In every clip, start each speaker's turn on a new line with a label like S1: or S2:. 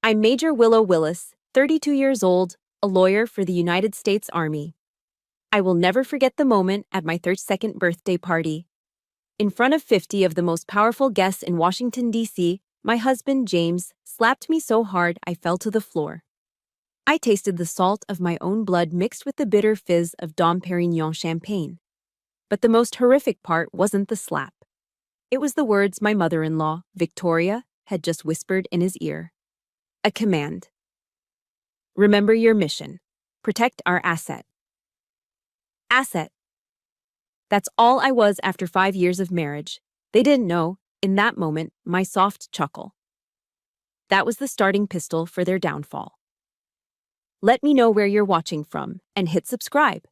S1: I'm Major Willow Willis, 32 years old, a lawyer for the United States Army. I will never forget the moment at my 32nd birthday party. In front of 50 of the most powerful guests in Washington, D.C., my husband, James, slapped me so hard I fell to the floor. I tasted the salt of my own blood mixed with the bitter fizz of Dom Perignon champagne. But the most horrific part wasn't the slap. It was the words my mother-in-law, Victoria, had just whispered in his ear. A command. Remember your mission. Protect our asset. Asset. That's all I was after 5 years of marriage. They didn't know, in that moment, my soft chuckle. That was the starting pistol for their downfall. Let me know where you're watching from and hit subscribe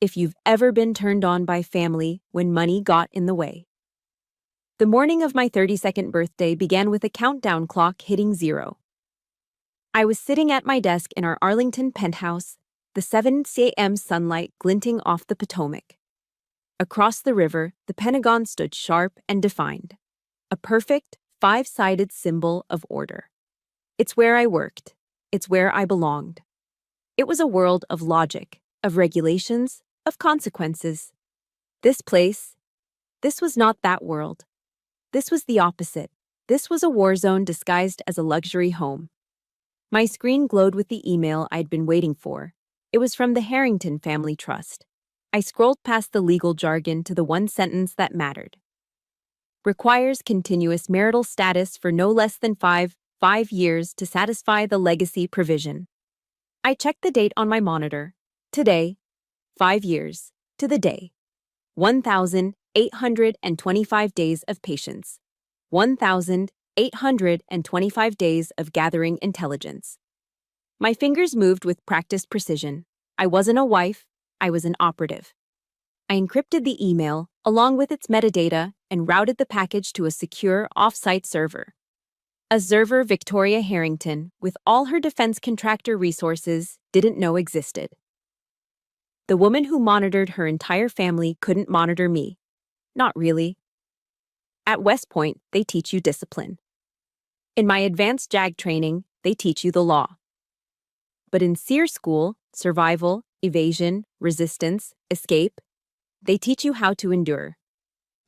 S1: if you've ever been turned on by family when money got in the way. The morning of my 32nd birthday began with a countdown clock hitting 0. I was sitting at my desk in our Arlington penthouse, the 7 a.m. sunlight glinting off the Potomac. Across the river, the Pentagon stood sharp and defined, a perfect, 5-sided symbol of order. It's where I worked. It's where I belonged. It was a world of logic, of regulations, of consequences. This place, this was not that world. This was the opposite. This was a war zone disguised as a luxury home. My screen glowed with the email I'd been waiting for. It was from the Harrington Family Trust. I scrolled past the legal jargon to the one sentence that mattered. Requires continuous marital status for no less than 5 years to satisfy the legacy provision. I checked the date on my monitor. Today, 5 years, to the day. 1,825 days of patience. 1,825 days of gathering intelligence. My fingers moved with practiced precision. I wasn't a wife, I was an operative. I encrypted the email, along with its metadata, and routed the package to a secure off-site server. A server Victoria Harrington, with all her defense contractor resources, didn't know existed. The woman who monitored her entire family couldn't monitor me. Not really. At West Point, they teach you discipline. In my advanced JAG training, they teach you the law. But in SEER school, survival, evasion, resistance, escape, they teach you how to endure.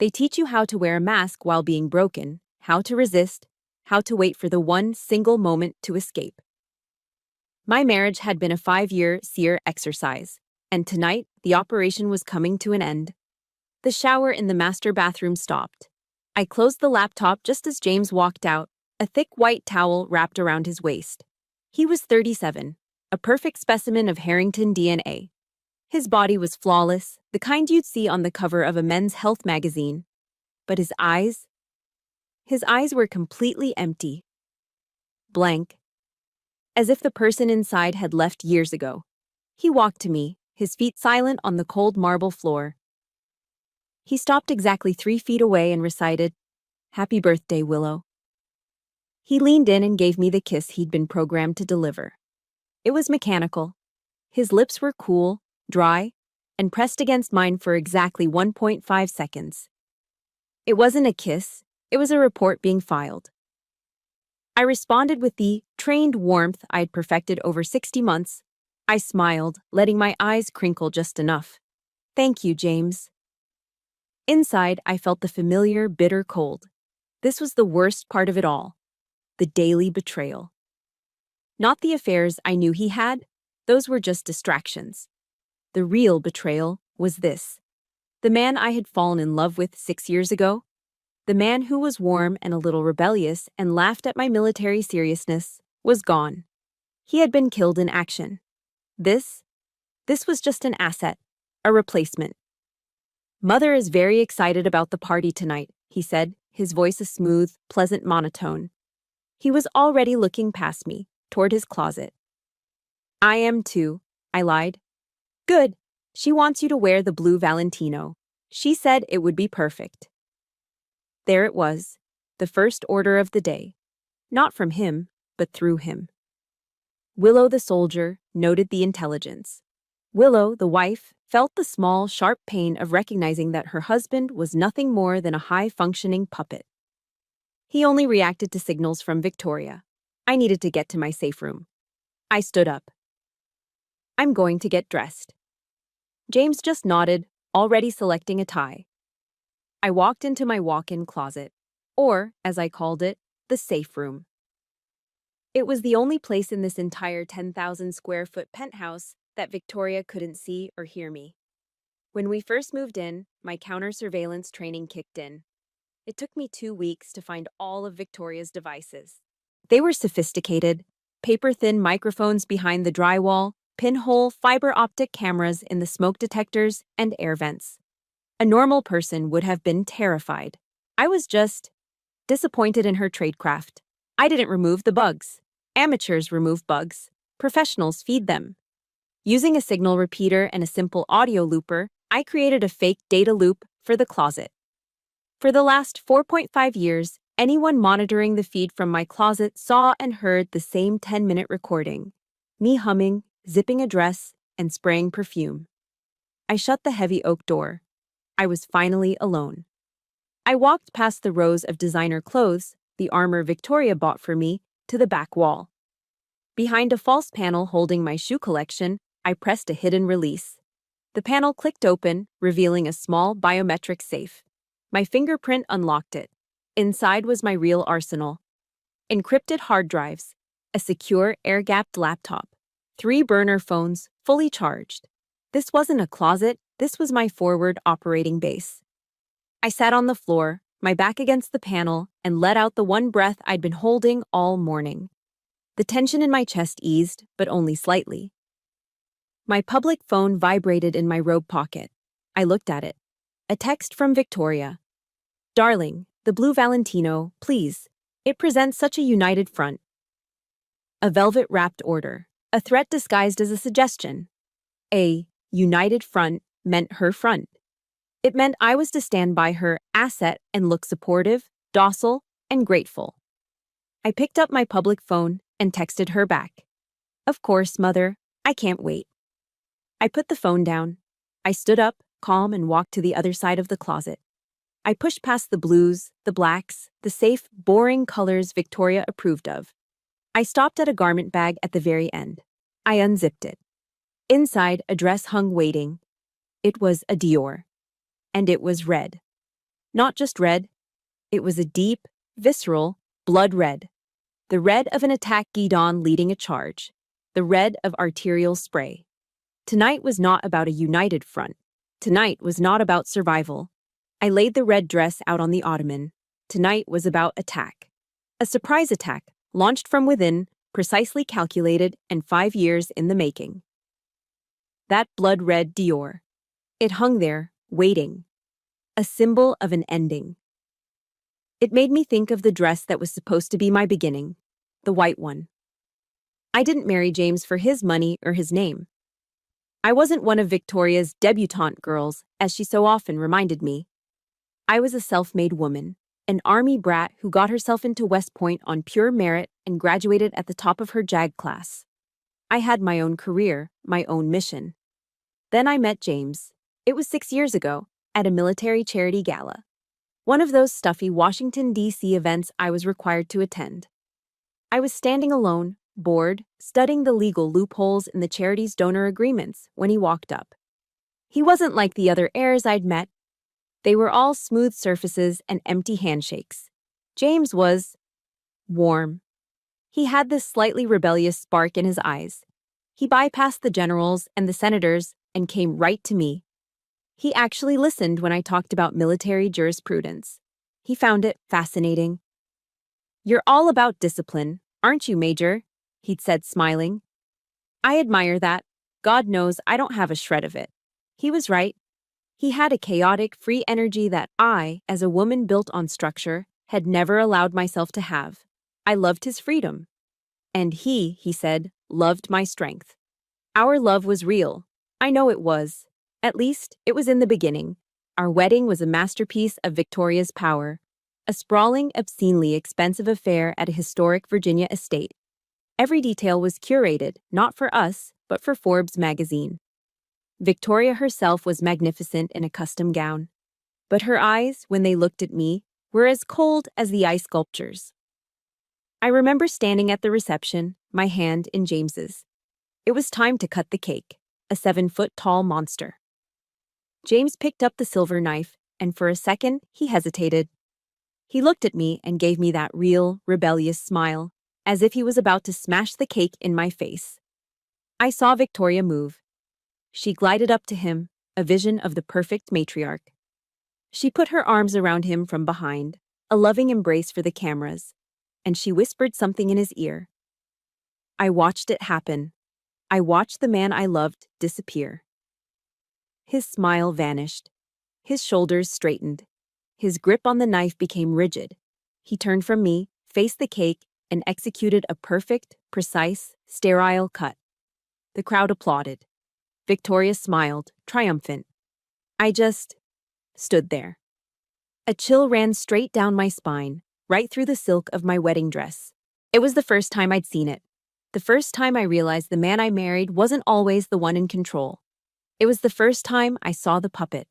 S1: They teach you how to wear a mask while being broken, how to resist, how to wait for the one single moment to escape. My marriage had been a 5-year SEER exercise, and tonight the operation was coming to an end. The shower in the master bathroom stopped. I closed the laptop just as James walked out, a thick white towel wrapped around his waist. He was 37, a perfect specimen of Harrington DNA. His body was flawless, the kind you'd see on the cover of a men's health magazine. But his eyes were completely empty. Blank. As if the person inside had left years ago. He walked to me, his feet silent on the cold marble floor. He stopped exactly 3 feet away and recited, "Happy birthday, Willow." He leaned in and gave me the kiss he'd been programmed to deliver. It was mechanical. His lips were cool, dry, and pressed against mine for exactly 1.5 seconds. It wasn't a kiss, it was a report being filed. I responded with the trained warmth I'd perfected over 60 months. I smiled, letting my eyes crinkle just enough. "Thank you, James." Inside, I felt the familiar, bitter cold. This was the worst part of it all. The daily betrayal. Not the affairs I knew he had, those were just distractions. The real betrayal was this. The man I had fallen in love with 6 years ago, the man who was warm and a little rebellious and laughed at my military seriousness, was gone. He had been killed in action. This was just an asset, a replacement. "Mother is very excited about the party tonight," he said, his voice a smooth, pleasant monotone. He was already looking past me, toward his closet. "I am too," I lied. "Good. She wants you to wear the blue Valentino. She said it would be perfect." There it was, the first order of the day. Not from him, but through him. Willow the soldier noted the intelligence. Willow, the wife, felt the small, sharp pain of recognizing that her husband was nothing more than a high-functioning puppet. He only reacted to signals from Victoria. I needed to get to my safe room. I stood up. I'm going to get dressed. James just nodded, already selecting a tie. I walked into my walk-in closet, or, as I called it, the safe room. It was the only place in this entire 10,000 square foot penthouse that Victoria couldn't see or hear me. When we first moved in, my counter-surveillance training kicked in. It took me 2 weeks to find all of Victoria's devices. They were sophisticated, paper-thin microphones behind the drywall, pinhole fiber optic cameras in the smoke detectors and air vents. A normal person would have been terrified. I was just disappointed in her tradecraft. I didn't remove the bugs. Amateurs remove bugs. Professionals feed them. Using a signal repeater and a simple audio looper, I created a fake data loop for the closet. For the last 4.5 years, anyone monitoring the feed from my closet saw and heard the same 10-minute recording. Me humming, zipping a dress, and spraying perfume. I shut the heavy oak door. I was finally alone. I walked past the rows of designer clothes, the armor Victoria bought for me, to the back wall. Behind a false panel holding my shoe collection, I pressed a hidden release. The panel clicked open, revealing a small biometric safe. My fingerprint unlocked it. Inside was my real arsenal. Encrypted hard drives, a secure air-gapped laptop, 3 burner phones, fully charged. This wasn't a closet, this was my forward operating base. I sat on the floor, my back against the panel, and let out the one breath I'd been holding all morning. The tension in my chest eased, but only slightly. My public phone vibrated in my robe pocket. I looked at it. A text from Victoria. Darling, the blue Valentino, please. It presents such a united front. A velvet-wrapped order. A threat disguised as a suggestion. A united front meant her front. It meant I was to stand by her asset and look supportive, docile, and grateful. I picked up my public phone and texted her back. Of course, Mother, I can't wait. I put the phone down. I stood up, calm, and walked to the other side of the closet. I pushed past the blues, the blacks, the safe, boring colors Victoria approved of. I stopped at a garment bag at the very end. I unzipped it. Inside, a dress hung waiting. It was a Dior. And it was red. Not just red, it was a deep, visceral, blood red. The red of an attack guidon leading a charge. The red of arterial spray. Tonight was not about a united front. Tonight was not about survival. I laid the red dress out on the ottoman. Tonight was about attack. A surprise attack, launched from within, precisely calculated, and 5 years in the making. That blood-red Dior. It hung there, waiting. A symbol of an ending. It made me think of the dress that was supposed to be my beginning, the white one. I didn't marry James for his money or his name. I wasn't one of Victoria's debutante girls, as she so often reminded me. I was a self-made woman, an army brat who got herself into West Point on pure merit and graduated at the top of her JAG class. I had my own career, my own mission. Then I met James. It was 6 years ago, at a military charity gala. One of those stuffy Washington, D.C. events I was required to attend. I was standing alone, bored, studying the legal loopholes in the charity's donor agreements when he walked up. He wasn't like the other heirs I'd met. They were all smooth surfaces and empty handshakes. James was warm. He had this slightly rebellious spark in his eyes. He bypassed the generals and the senators and came right to me. He actually listened when I talked about military jurisprudence. He found it fascinating. "You're all about discipline, aren't you, Major?" he'd said, smiling. I admire that. God knows I don't have a shred of it. He was right. He had a chaotic, free energy that I, as a woman built on structure, had never allowed myself to have. I loved his freedom. And he said, loved my strength. Our love was real. I know it was. At least, it was in the beginning. Our wedding was a masterpiece of Victoria's power. A sprawling, obscenely expensive affair at a historic Virginia estate. Every detail was curated, not for us, but for Forbes magazine. Victoria herself was magnificent in a custom gown. But her eyes, when they looked at me, were as cold as the ice sculptures. I remember standing at the reception, my hand in James's. It was time to cut the cake, a 7-foot-tall monster. James picked up the silver knife, and for a second, he hesitated. He looked at me and gave me that real, rebellious smile, as if he was about to smash the cake in my face. I saw Victoria move. She glided up to him, a vision of the perfect matriarch. She put her arms around him from behind, a loving embrace for the cameras, and she whispered something in his ear. I watched it happen. I watched the man I loved disappear. His smile vanished. His shoulders straightened. His grip on the knife became rigid. He turned from me, faced the cake, and executed a perfect, precise, sterile cut. The crowd applauded. Victoria smiled, triumphant. I just stood there. A chill ran straight down my spine, right through the silk of my wedding dress. It was the first time I'd seen it. The first time I realized the man I married wasn't always the one in control. It was the first time I saw the puppet.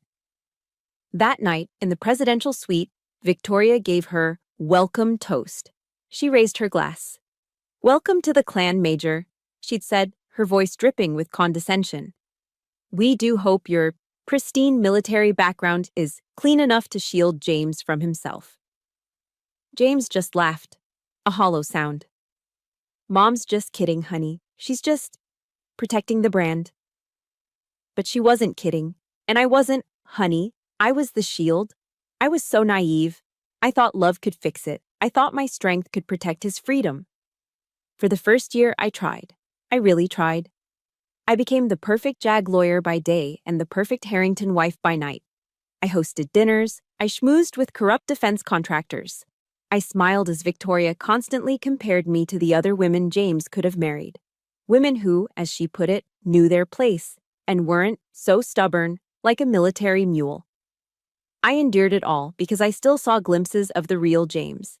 S1: That night, in the presidential suite, Victoria gave her welcome toast. She raised her glass. Welcome to the clan, Major, she'd said, her voice dripping with condescension. We do hope your pristine military background is clean enough to shield James from himself. James just laughed, a hollow sound. Mom's just kidding, honey. She's just protecting the brand. But she wasn't kidding, and I wasn't, honey. I was the shield. I was so naive. I thought love could fix it. I thought my strength could protect his freedom. For the first year, I tried. I really tried. I became the perfect JAG lawyer by day and the perfect Harrington wife by night. I hosted dinners. I schmoozed with corrupt defense contractors. I smiled as Victoria constantly compared me to the other women James could have married. Women who, as she put it, knew their place and weren't so stubborn like a military mule. I endured it all because I still saw glimpses of the real James.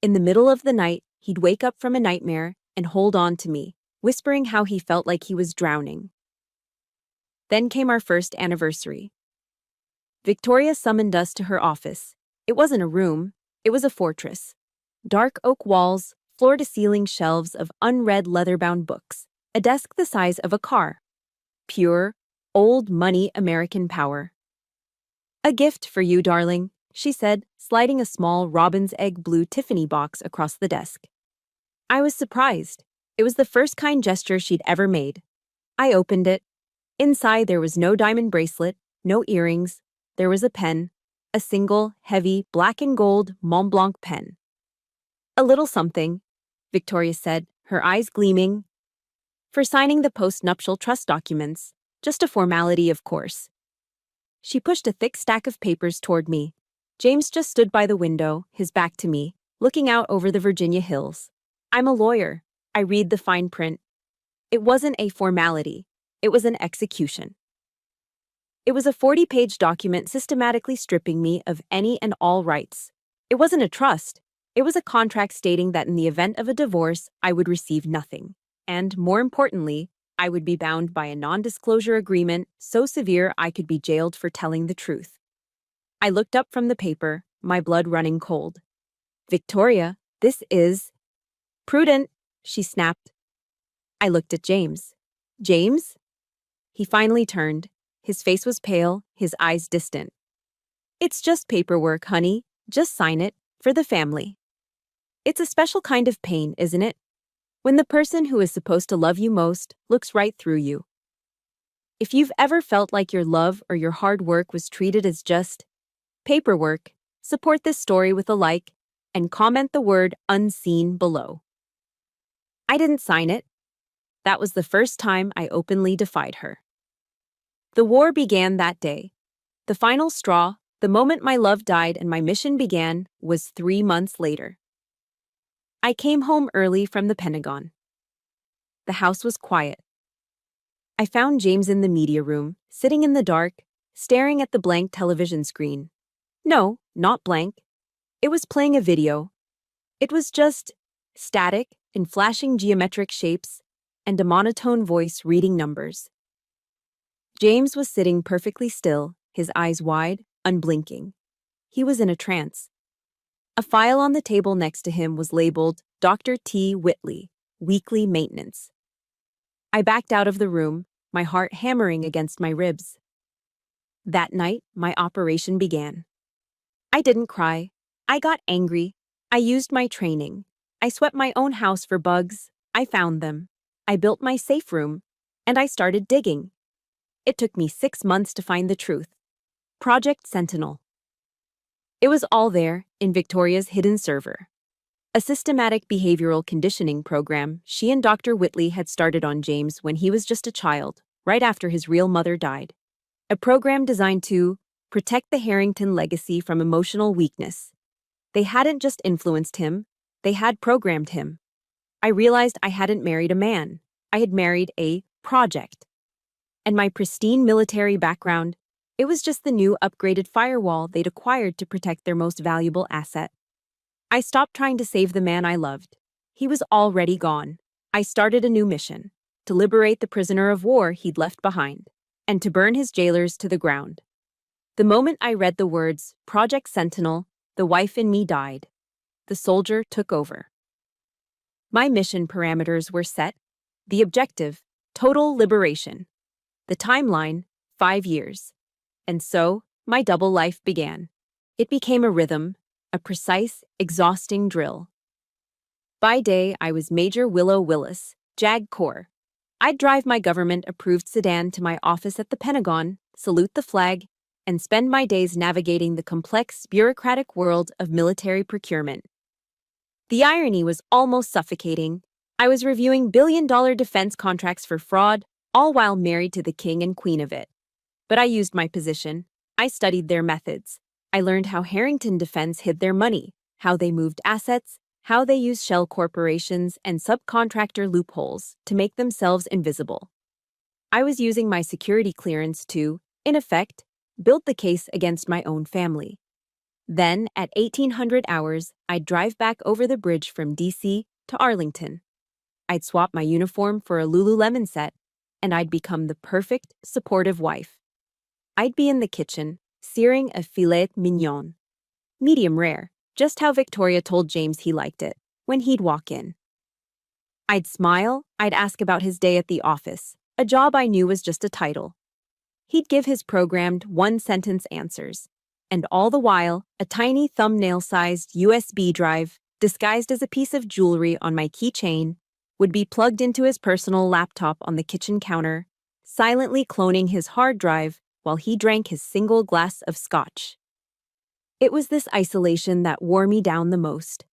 S1: In the middle of the night, he'd wake up from a nightmare and hold on to me, whispering how he felt like he was drowning. Then came our first anniversary. Victoria summoned us to her office. It wasn't a room, it was a fortress. Dark oak walls, floor-to-ceiling shelves of unread leather-bound books, a desk the size of a car. Pure, old-money American power. A gift for you, darling, she said, sliding a small robin's egg blue Tiffany box across the desk. I was surprised. It was the first kind gesture she'd ever made. I opened it. Inside there was no diamond bracelet, no earrings. There was a pen, a single, heavy, black and gold Mont Blanc pen. A little something, Victoria said, her eyes gleaming. For signing the post-nuptial trust documents. Just a formality, of course. She pushed a thick stack of papers toward me. James just stood by the window, his back to me, looking out over the Virginia hills. I'm a lawyer. I read the fine print. It wasn't a formality. It was an execution. It was a 40-page document systematically stripping me of any and all rights. It wasn't a trust. It was a contract stating that in the event of a divorce, I would receive nothing. And, more importantly, I would be bound by a non-disclosure agreement so severe I could be jailed for telling the truth. I looked up from the paper, my blood running cold. Victoria, this is prudent, she snapped. I looked at James. James? He finally turned. His face was pale, his eyes distant. It's just paperwork, honey. Just sign it, for the family. It's a special kind of pain, isn't it? When the person who is supposed to love you most looks right through you. If you've ever felt like your love or your hard work was treated as just paperwork, support this story with a like and comment the word unseen below. I didn't sign it. That was the first time I openly defied her. The war began that day. The final straw, the moment my love died and my mission began, was 3 months later. I came home early from the Pentagon. The house was quiet. I found James in the media room, sitting in the dark, staring at the blank television screen. No, not blank. It was playing a video. It was just static in flashing geometric shapes and a monotone voice reading numbers. James was sitting perfectly still, his eyes wide, unblinking. He was in a trance. A file on the table next to him was labeled Dr. T. Whitley, Weekly Maintenance. I backed out of the room, my heart hammering against my ribs. That night, my operation began. I didn't cry. I got angry. I used my training. I swept my own house for bugs. I found them. I built my safe room. And I started digging. It took me 6 months to find the truth. Project Sentinel. It was all there in Victoria's hidden server. A systematic behavioral conditioning program she and Dr. Whitley had started on James when he was just a child, right after his real mother died. A program designed to protect the Harrington legacy from emotional weakness. They hadn't just influenced him, they had programmed him. I realized I hadn't married a man. I had married a project. And my pristine military background, it was just the new upgraded firewall they'd acquired to protect their most valuable asset. I stopped trying to save the man I loved. He was already gone. I started a new mission, to liberate the prisoner of war he'd left behind, and to burn his jailers to the ground. The moment I read the words, Project Sentinel, the wife in me died. The soldier took over. My mission parameters were set. The objective, total liberation. The timeline, 5 years. And so, my double life began. It became a rhythm, a precise, exhausting drill. By day, I was Major Willow Willis, JAG Corps. I'd drive my government-approved sedan to my office at the Pentagon, salute the flag, and spend my days navigating the complex, bureaucratic world of military procurement. The irony was almost suffocating. I was reviewing billion-dollar defense contracts for fraud, all while married to the king and queen of it. But I used my position. I studied their methods. I learned how Harrington Defense hid their money, how they moved assets, how they used shell corporations and subcontractor loopholes to make themselves invisible. I was using my security clearance to, in effect, build the case against my own family. Then, at 1800 hours, I'd drive back over the bridge from DC to Arlington. I'd swap my uniform for a Lululemon set, and I'd become the perfect, supportive wife. I'd be in the kitchen, searing a filet mignon. Medium rare, just how Victoria told James he liked it, when he'd walk in. I'd smile, I'd ask about his day at the office, a job I knew was just a title. He'd give his programmed one-sentence answers, and all the while, a tiny thumbnail-sized USB drive, disguised as a piece of jewelry on my keychain, would be plugged into his personal laptop on the kitchen counter, silently cloning his hard drive while he drank his single glass of scotch. It was this isolation that wore me down the most.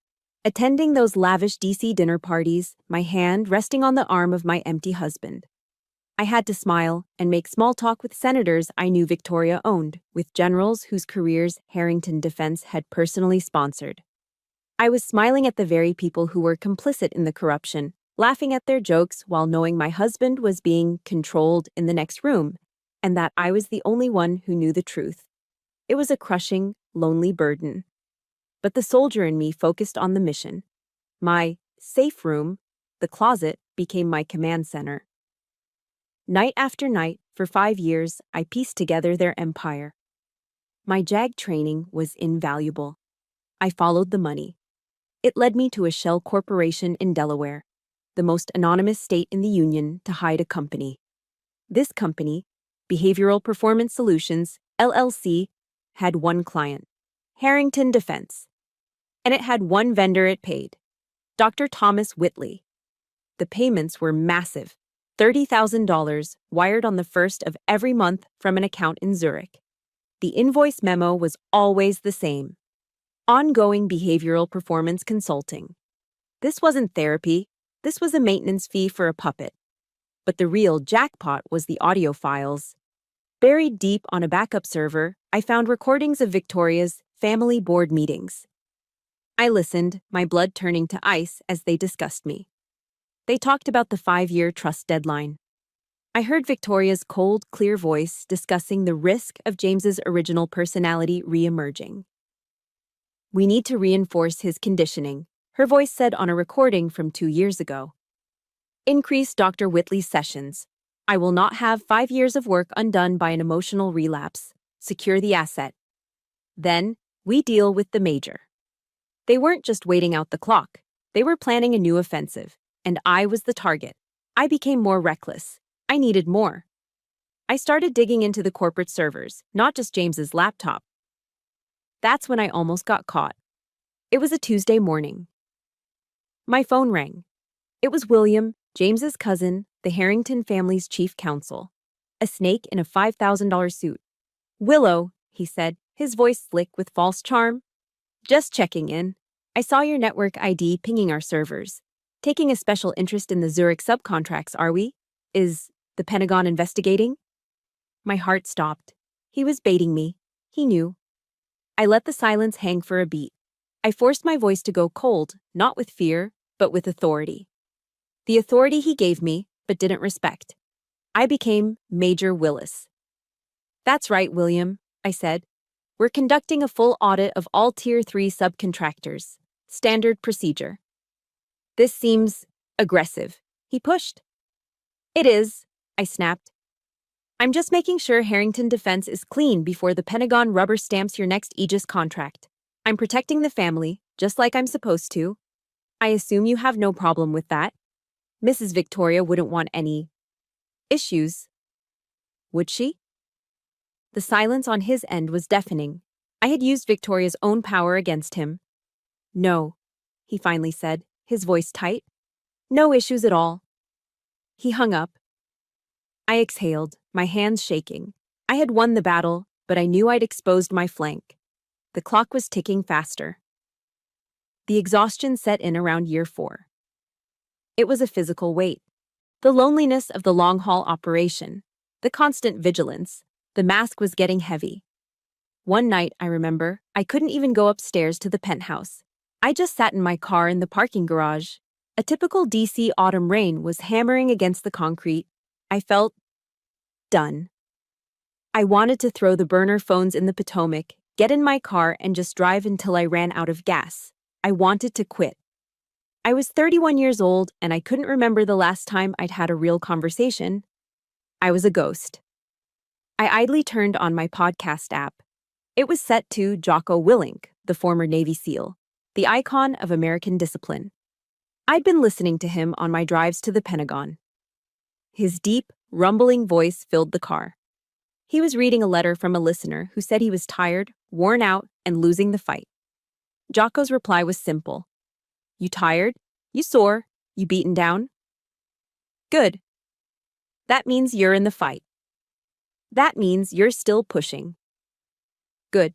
S1: Attending those lavish DC dinner parties, my hand resting on the arm of my empty husband. I had to smile and make small talk with senators I knew Victoria owned, with generals whose careers Harrington Defense had personally sponsored. I was smiling at the very people who were complicit in the corruption, laughing at their jokes while knowing my husband was being controlled in the next room, and that I was the only one who knew the truth. It was a crushing, lonely burden. But the soldier in me focused on the mission. My safe room, the closet, became my command center. Night after night, for 5 years, I pieced together their empire. My JAG training was invaluable. I followed the money. It led me to a shell corporation in Delaware, the most anonymous state in the Union, to hide a company. This company, Behavioral Performance Solutions, LLC, had one client, Harrington Defense. And it had one vendor it paid, Dr. Thomas Whitley. The payments were massive, $30,000 wired on the first of every month from an account in Zurich. The invoice memo was always the same. Ongoing behavioral performance consulting. This wasn't therapy, this was a maintenance fee for a puppet. But the real jackpot was the audio files. Buried deep on a backup server, I found recordings of Victoria's family board meetings. I listened, my blood turning to ice as they discussed me. They talked about the 5-year trust deadline. I heard Victoria's cold, clear voice discussing the risk of James's original personality re-emerging. "We need to reinforce his conditioning," her voice said on a recording from 2 years ago. "Increase Dr. Whitley's sessions. I will not have 5 years of work undone by an emotional relapse. Secure the asset. Then, we deal with the major." They weren't just waiting out the clock. They were planning a new offensive, and I was the target. I became more reckless. I needed more. I started digging into the corporate servers, not just James's laptop. That's when I almost got caught. It was a Tuesday morning. My phone rang. It was William, James's cousin, the Harrington family's chief counsel. A snake in a $5,000 suit. "Willow," he said, his voice slick with false charm. "Just checking in. I saw your network ID pinging our servers. Taking a special interest in the Zurich subcontracts, are we? Is the Pentagon investigating?" My heart stopped. He was baiting me. He knew. I let the silence hang for a beat. I forced my voice to go cold, not with fear, but with authority. The authority he gave me, but didn't respect. I became Major Willis. "That's right, William," I said. "We're conducting a full audit of all Tier 3 subcontractors. Standard procedure." "This seems aggressive," he pushed. "It is," I snapped. "I'm just making sure Harrington Defense is clean before the Pentagon rubber stamps your next Aegis contract. I'm protecting the family, just like I'm supposed to. I assume you have no problem with that. Mrs. Victoria wouldn't want any issues, would she?" The silence on his end was deafening. I had used Victoria's own power against him. "No," he finally said, his voice tight. "No issues at all." He hung up. I exhaled, my hands shaking. I had won the battle, but I knew I'd exposed my flank. The clock was ticking faster. The exhaustion set in around year 4. It was a physical weight. The loneliness of the long-haul operation, the constant vigilance, the mask was getting heavy. One night, I remember, I couldn't even go upstairs to the penthouse. I just sat in my car in the parking garage. A typical DC autumn rain was hammering against the concrete. I felt done. I wanted to throw the burner phones in the Potomac, get in my car, and just drive until I ran out of gas. I wanted to quit. I was 31 years old, and I couldn't remember the last time I'd had a real conversation. I was a ghost. I idly turned on my podcast app. It was set to Jocko Willink, the former Navy SEAL, the icon of American discipline. I'd been listening to him on my drives to the Pentagon. His deep, rumbling voice filled the car. He was reading a letter from a listener who said he was tired, worn out, and losing the fight. Jocko's reply was simple. "You tired? You sore? You beaten down? Good. That means you're in the fight. That means you're still pushing. Good."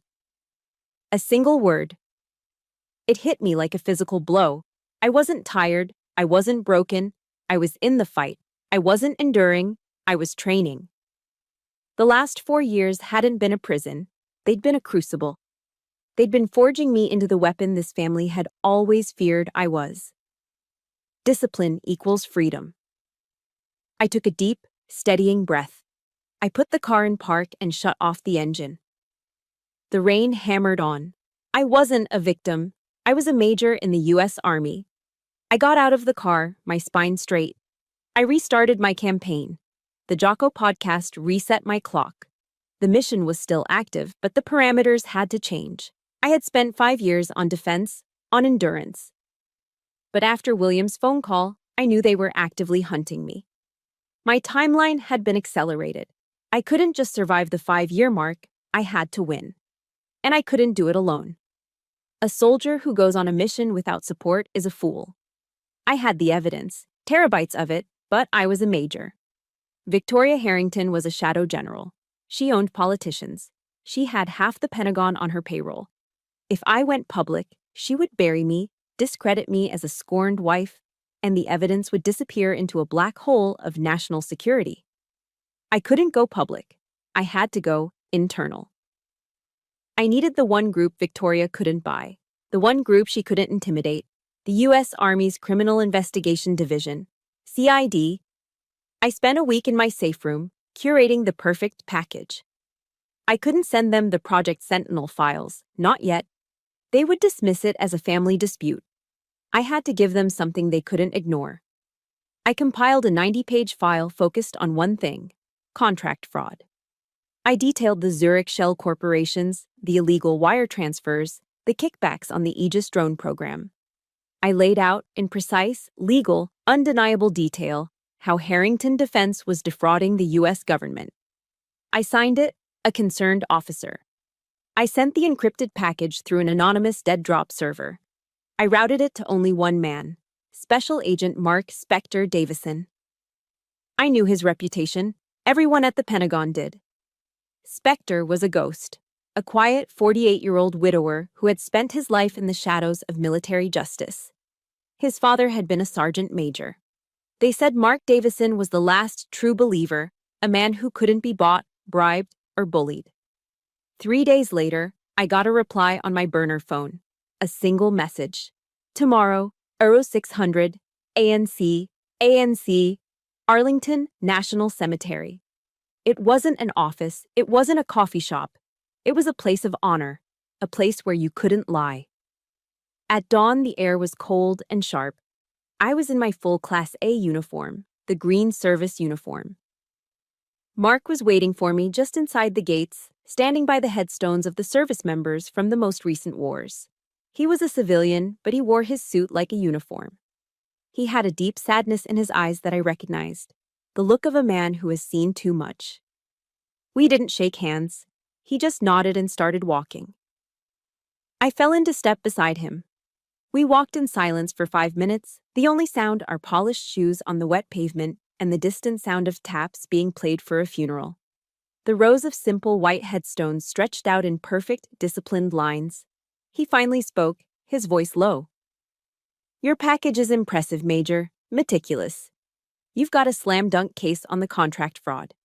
S1: A single word. It hit me like a physical blow. I wasn't tired. I wasn't broken. I was in the fight. I wasn't enduring. I was training. The last 4 years hadn't been a prison. They'd been a crucible. They'd been forging me into the weapon this family had always feared I was. Discipline equals freedom. I took a deep, steadying breath. I put the car in park and shut off the engine. The rain hammered on. I wasn't a victim. I was a major in the U.S. Army. I got out of the car, my spine straight. I restarted my campaign. The Jocko podcast reset my clock. The mission was still active, but the parameters had to change. I had spent 5 years on defense, on endurance. But after William's phone call, I knew they were actively hunting me. My timeline had been accelerated. I couldn't just survive the 5-year mark, I had to win. And I couldn't do it alone. A soldier who goes on a mission without support is a fool. I had the evidence, terabytes of it, but I was a major. Victoria Harrington was a shadow general. She owned politicians. She had half the Pentagon on her payroll. If I went public, she would bury me, discredit me as a scorned wife, and the evidence would disappear into a black hole of national security. I couldn't go public. I had to go internal. I needed the one group Victoria couldn't buy, the one group she couldn't intimidate, the U.S. Army's Criminal Investigation Division, CID. I spent a week in my safe room, curating the perfect package. I couldn't send them the Project Sentinel files, not yet. They would dismiss it as a family dispute. I had to give them something they couldn't ignore. I compiled a 90-page file focused on one thing: contract fraud. I detailed the Zurich shell corporations, the illegal wire transfers, the kickbacks on the Aegis drone program. I laid out, in precise, legal, undeniable detail, how Harrington Defense was defrauding the U.S. government. I signed it, a concerned officer. I sent the encrypted package through an anonymous dead drop server. I routed it to only one man, Special Agent Mark Spector Davison. I knew his reputation. Everyone at the Pentagon did. Spector was a ghost, a quiet 48-year-old widower who had spent his life in the shadows of military justice. His father had been a sergeant major. They said Mark Davison was the last true believer, a man who couldn't be bought, bribed, or bullied. 3 days later, I got a reply on my burner phone. A single message. Tomorrow, Euro 600, ANC, Arlington National Cemetery. It wasn't an office, it wasn't a coffee shop. It was a place of honor, a place where you couldn't lie. At dawn, the air was cold and sharp. I was in my full Class A uniform, the green service uniform. Mark was waiting for me just inside the gates, standing by the headstones of the service members from the most recent wars. He was a civilian, but he wore his suit like a uniform. He had a deep sadness in his eyes that I recognized, the look of a man who has seen too much. We didn't shake hands. He just nodded and started walking. I fell into step beside him. We walked in silence for 5 minutes, the only sound our polished shoes on the wet pavement and the distant sound of taps being played for a funeral. The rows of simple white headstones stretched out in perfect, disciplined lines. He finally spoke, his voice low. "Your package is impressive, Major, meticulous. You've got a slam-dunk case on the contract fraud."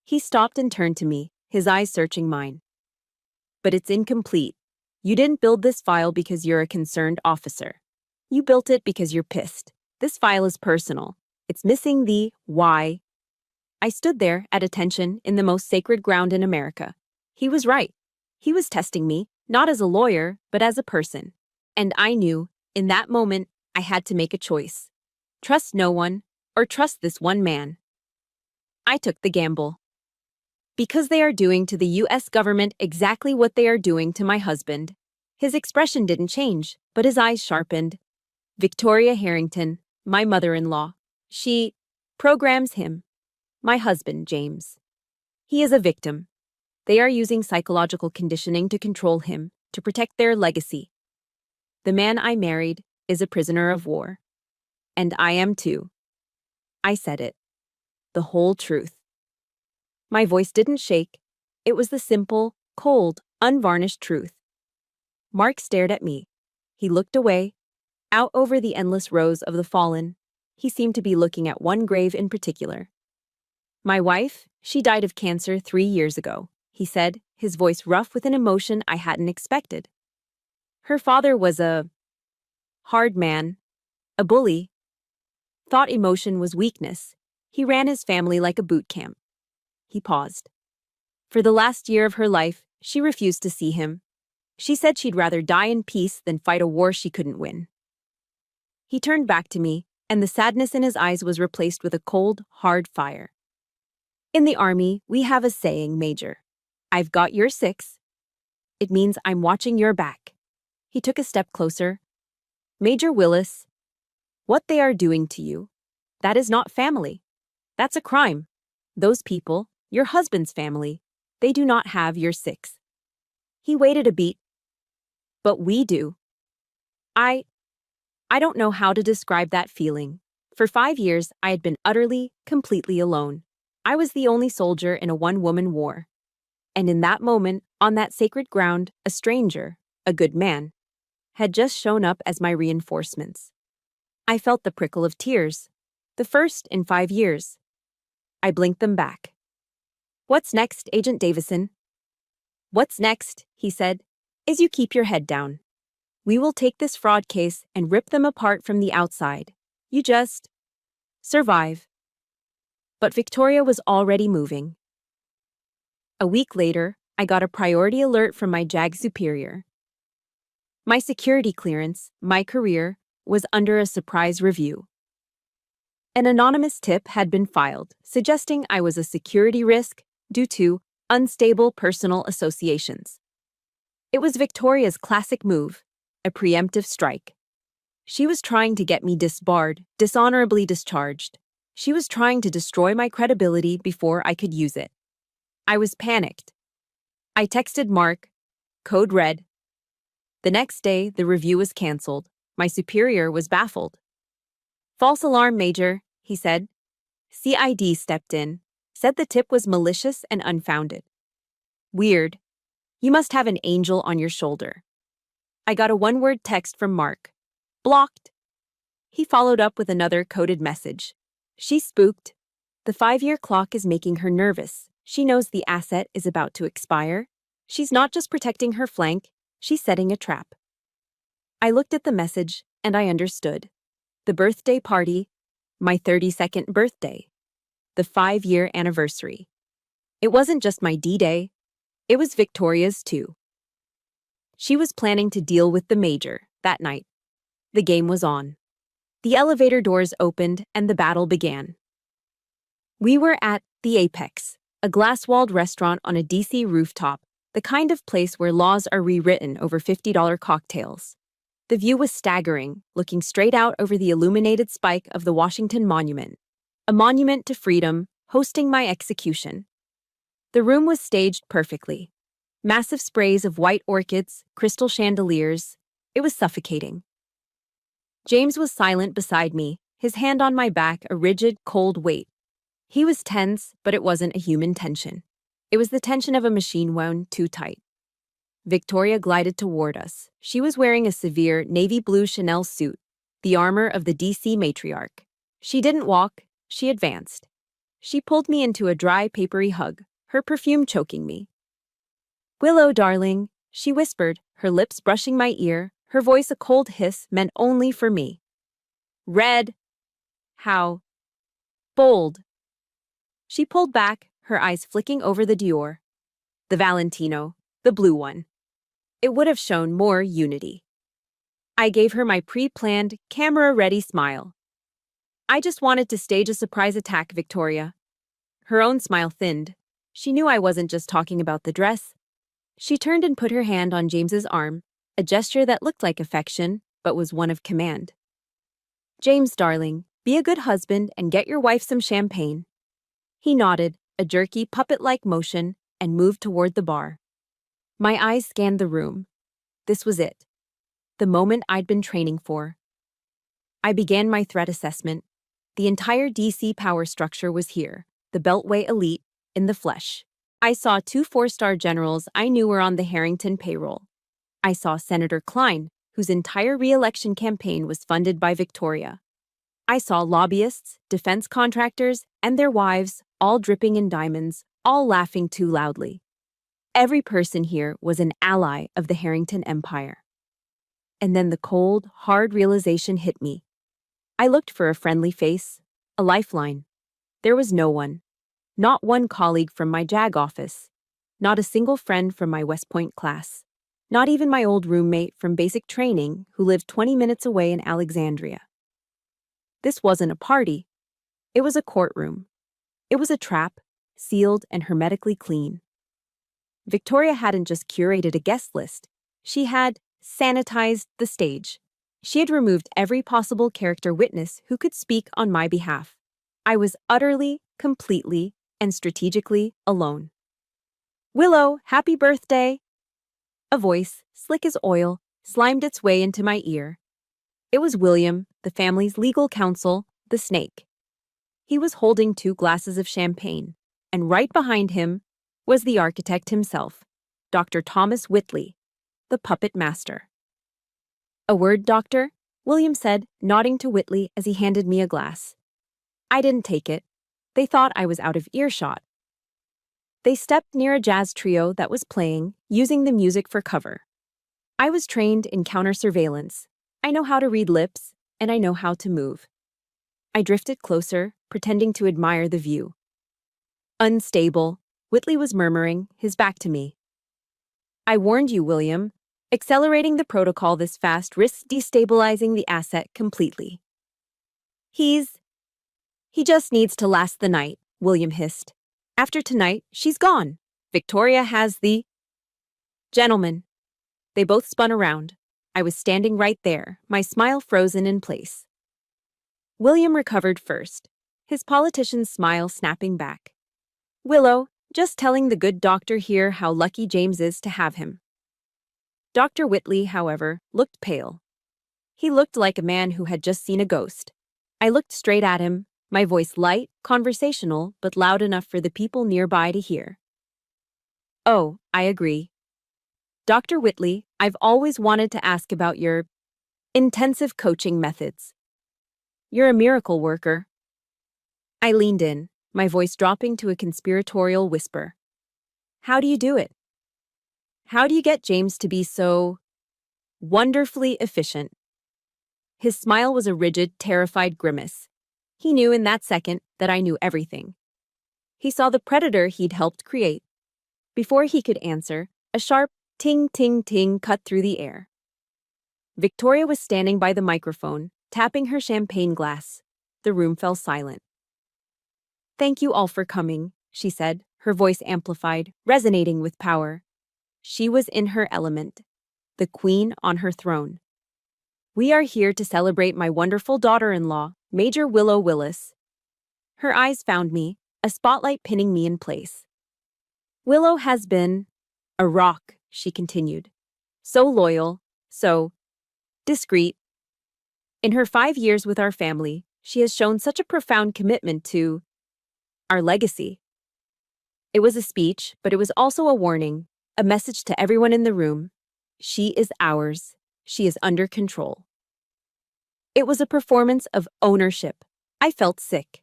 S1: He stopped and turned to me, his eyes searching mine. "But it's incomplete. You didn't build this file because you're a concerned officer. You built it because you're pissed. This file is personal. It's missing the why." I stood there, at attention, in the most sacred ground in America. He was right. He was testing me, not as a lawyer, but as a person. And I knew, in that moment, I had to make a choice. Trust no one, or trust this one man. I took the gamble. Because they are doing to the U.S. government exactly what they are doing to my husband. His expression didn't change, but his eyes sharpened. Victoria Harrington, my mother-in-law. She programs him. My husband, James. He is a victim. They are using psychological conditioning to control him, to protect their legacy. The man I married is a prisoner of war. And I am too. I said it. The whole truth. My voice didn't shake. It was the simple, cold, unvarnished truth. Mark stared at me. He looked away, out over the endless rows of the fallen. He seemed to be looking at one grave in particular. "My wife, she died of cancer 3 years ago," he said, his voice rough with an emotion I hadn't expected. "Her father was a hard man, a bully. Thought emotion was weakness. He ran his family like a boot camp." He paused. "For the last year of her life, she refused to see him. She said she'd rather die in peace than fight a war she couldn't win." He turned back to me, and the sadness in his eyes was replaced with a cold, hard fire. "In the Army, we have a saying, Major. I've got your 6. It means I'm watching your back." He took a step closer. "Major Willis, what they are doing to you, that is not family. That's a crime. Those people, your husband's family, they do not have your 6. He waited a beat. "But we do." I don't know how to describe that feeling. For 5 years, I had been utterly, completely alone. I was the only soldier in a one-woman war. And in that moment, on that sacred ground, a stranger, a good man, had just shown up as my reinforcements. I felt the prickle of tears, the first in 5 years. I blinked them back. "What's next, Agent Davison?" "What's next," he said, "is you keep your head down. We will take this fraud case and rip them apart from the outside. You just survive." But Victoria was already moving. A week later, I got a priority alert from my JAG superior. My security clearance, my career, was under a surprise review. An anonymous tip had been filed, suggesting I was a security risk due to unstable personal associations. It was Victoria's classic move, a preemptive strike. She was trying to get me disbarred, dishonorably discharged. She was trying to destroy my credibility before I could use it. I was panicked. I texted Mark. Code red. The next day, the review was canceled. My superior was baffled. False alarm, Major, he said. CID stepped in, said the tip was malicious and unfounded. Weird. You must have an angel on your shoulder. I got a one-word text from Mark. Blocked. He followed up with another coded message. She spooked. The 5-year clock is making her nervous. She knows the asset is about to expire. She's not just protecting her flank, she's setting a trap. I looked at the message, and I understood. The birthday party, my 32nd birthday. The 5-year anniversary. It wasn't just my D-Day, it was Victoria's too. She was planning to deal with the Major that night. The game was on. The elevator doors opened and the battle began. We were at the Apex, a glass-walled restaurant on a DC rooftop, the kind of place where laws are rewritten over $50 cocktails. The view was staggering, looking straight out over the illuminated spike of the Washington Monument, a monument to freedom, hosting my execution. The room was staged perfectly. Massive sprays of white orchids, crystal chandeliers. It was suffocating. James was silent beside me, his hand on my back, a rigid, cold weight. He was tense, but it wasn't a human tension. It was the tension of a machine wound too tight. Victoria glided toward us. She was wearing a severe navy blue Chanel suit, the armor of the DC matriarch. She didn't walk, she advanced. She pulled me into a dry, papery hug, her perfume choking me. Willow, darling, she whispered, her lips brushing my ear, her voice a cold hiss meant only for me. Red. How? Bold. She pulled back, her eyes flicking over the Dior. The Valentino, the blue one. It would have shown more unity. I gave her my pre-planned, camera-ready smile. I just wanted to stage a surprise attack, Victoria. Her own smile thinned. She knew I wasn't just talking about the dress. She turned and put her hand on James's arm, a gesture that looked like affection, but was one of command. James, darling, be a good husband and get your wife some champagne. He nodded, a jerky, puppet-like motion, and moved toward the bar. My eyes scanned the room. This was it. The moment I'd been training for. I began my threat assessment. The entire DC power structure was here, the Beltway elite, in the flesh. I saw 2 4-star generals I knew were on the Harrington payroll. I saw Senator Klein, whose entire re-election campaign was funded by Victoria. I saw lobbyists, defense contractors, and their wives, all dripping in diamonds, all laughing too loudly. Every person here was an ally of the Harrington Empire. And then the cold, hard realization hit me. I looked for a friendly face, a lifeline. There was no one. Not one colleague from my JAG office. Not a single friend from my West Point class. Not even my old roommate from basic training who lived 20 minutes away in Alexandria. This wasn't a party. It was a courtroom. It was a trap, sealed and hermetically clean. Victoria hadn't just curated a guest list. She had sanitized the stage. She had removed every possible character witness who could speak on my behalf. I was utterly, completely, and strategically alone. Willow, happy birthday! A voice, slick as oil, slimed its way into my ear. It was William, the family's legal counsel, the snake. He was holding 2 glasses of champagne, and right behind him was the architect himself, Dr. Thomas Whitley, the puppet master. A word, doctor? William said, nodding to Whitley as he handed me a glass. I didn't take it. They thought I was out of earshot. They stepped near a jazz trio that was playing, using the music for cover. I was trained in counter-surveillance. I know how to read lips, and I know how to move. I drifted closer, pretending to admire the view. Unstable, Whitley was murmuring, his back to me. I warned you, William. Accelerating the protocol this fast risks destabilizing the asset completely. He just needs to last the night, William hissed. After tonight, she's gone. Victoria has the... Gentlemen. They both spun around. I was standing right there, my smile frozen in place. William recovered first, his politician's smile snapping back. Willow, just telling the good doctor here how lucky James is to have him. Dr. Whitley, however, looked pale. He looked like a man who had just seen a ghost. I looked straight at him, my voice light, conversational, but loud enough for the people nearby to hear. Oh, I agree. Dr. Whitley, I've always wanted to ask about your intensive coaching methods. You're a miracle worker. I leaned in, my voice dropping to a conspiratorial whisper. How do you do it? How do you get James to be so wonderfully efficient? His smile was a rigid, terrified grimace. He knew in that second that I knew everything. He saw the predator he'd helped create. Before he could answer, a sharp ting ting ting cut through the air. Victoria was standing by the microphone, tapping her champagne glass. The room fell silent. Thank you all for coming, she said, her voice amplified, resonating with power. She was in her element, the queen on her throne. We are here to celebrate my wonderful daughter-in-law, Major Willow Willis. Her eyes found me, a spotlight pinning me in place. Willow has been a rock, she continued. So loyal, so discreet. In her 5 years with our family, she has shown such a profound commitment to our legacy. It was a speech, but it was also a warning, a message to everyone in the room. She is ours. She is under control. It was a performance of ownership. I felt sick.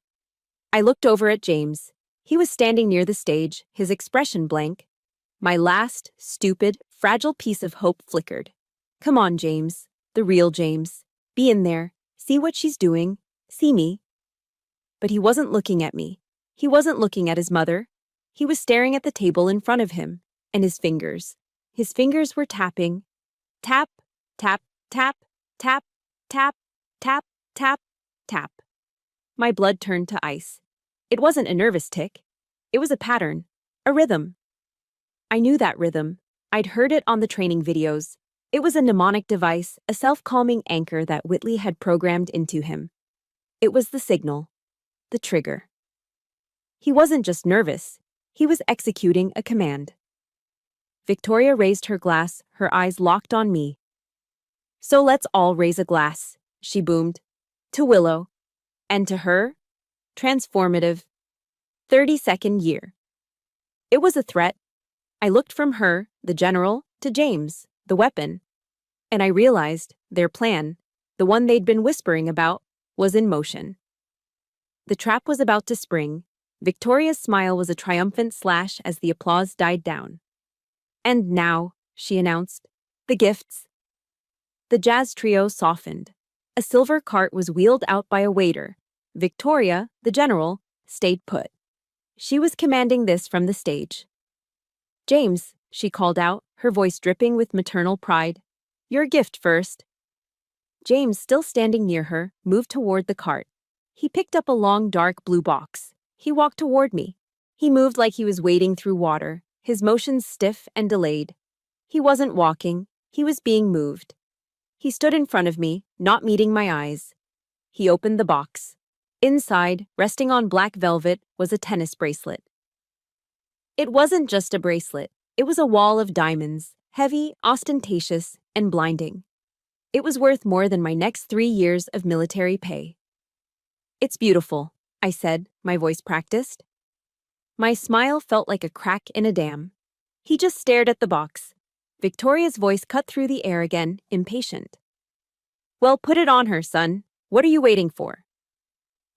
S1: I looked over at James. He was standing near the stage, his expression blank. My last, stupid, fragile piece of hope flickered. Come on, James. The real James. Be in there. See what she's doing. See me. But he wasn't looking at me. He wasn't looking at his mother. He was staring at the table in front of him, and his fingers were tapping. Tap, tap, tap, tap, tap, tap, tap, tap. My blood turned to ice. It wasn't a nervous tick. It was a pattern, a rhythm. I knew that rhythm. I'd heard it on the training videos. It was a mnemonic device, a self-calming anchor that Whitley had programmed into him. It was the signal, the trigger. He wasn't just nervous. He was executing a command. Victoria raised her glass, her eyes locked on me. So let's all raise a glass, she boomed. To Willow. And to her, transformative 32nd year. It was a threat. I looked from her, the general, to James, the weapon. And I realized their plan, the one they'd been whispering about, was in motion. The trap was about to spring. Victoria's smile was a triumphant slash as the applause died down. And now, she announced, the gifts. The jazz trio softened. A silver cart was wheeled out by a waiter. Victoria, the general, stayed put. She was commanding this from the stage. James, she called out, her voice dripping with maternal pride. Your gift first. James, still standing near her, moved toward the cart. He picked up a long, dark blue box. He walked toward me. He moved like he was wading through water, his motions stiff and delayed. He wasn't walking, he was being moved. He stood in front of me, not meeting my eyes. He opened the box. Inside, resting on black velvet, was a tennis bracelet. It wasn't just a bracelet. It was a wall of diamonds, heavy, ostentatious, and blinding. It was worth more than my next 3 years of military pay. It's beautiful, I said, my voice practiced. My smile felt like a crack in a dam. He just stared at the box. Victoria's voice cut through the air again, impatient. Well, put it on her, son. What are you waiting for?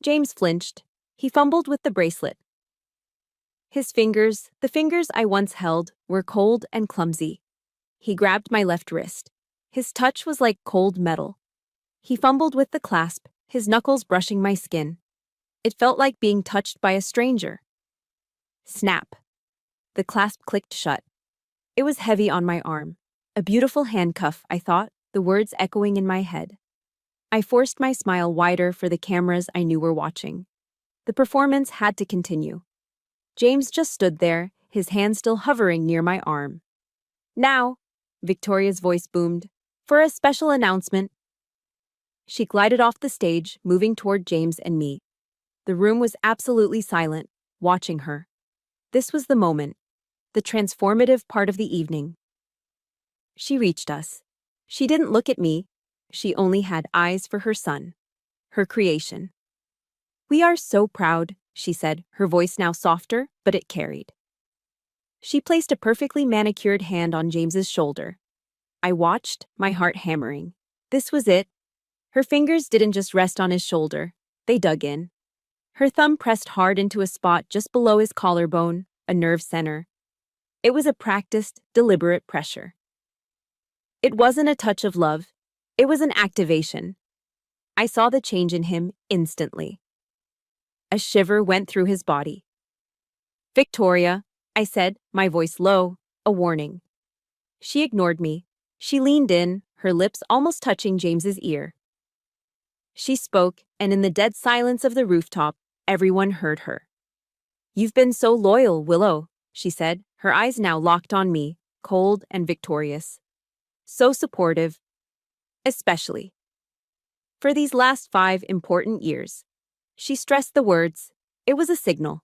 S1: James flinched. He fumbled with the bracelet. His fingers, the fingers I once held, were cold and clumsy. He grabbed my left wrist. His touch was like cold metal. He fumbled with the clasp, his knuckles brushing my skin. It felt like being touched by a stranger. Snap. The clasp clicked shut. It was heavy on my arm. A beautiful handcuff, I thought, the words echoing in my head. I forced my smile wider for the cameras I knew were watching. The performance had to continue. James just stood there, his hand still hovering near my arm. Now, Victoria's voice boomed, For a special announcement. She glided off the stage, moving toward James and me. The room was absolutely silent, watching her. This was the moment, the transformative part of the evening. She reached us. She didn't look at me. She only had eyes for her son, her creation. "We are so proud," she said, her voice now softer, but it carried. She placed a perfectly manicured hand on James's shoulder. I watched, my heart hammering. This was it. Her fingers didn't just rest on his shoulder, they dug in. Her thumb pressed hard into a spot just below his collarbone, a nerve center. It was a practiced, deliberate pressure. It wasn't a touch of love, it was an activation. I saw the change in him instantly. A shiver went through his body. "Victoria," I said, my voice low, a warning. She ignored me. She leaned in, her lips almost touching James's ear. She spoke, and in the dead silence of the rooftop, everyone heard her. "You've been so loyal, Willow," she said, her eyes now locked on me, cold and victorious. "So supportive. Especially for these last 5 important years." She stressed the words. It was a signal.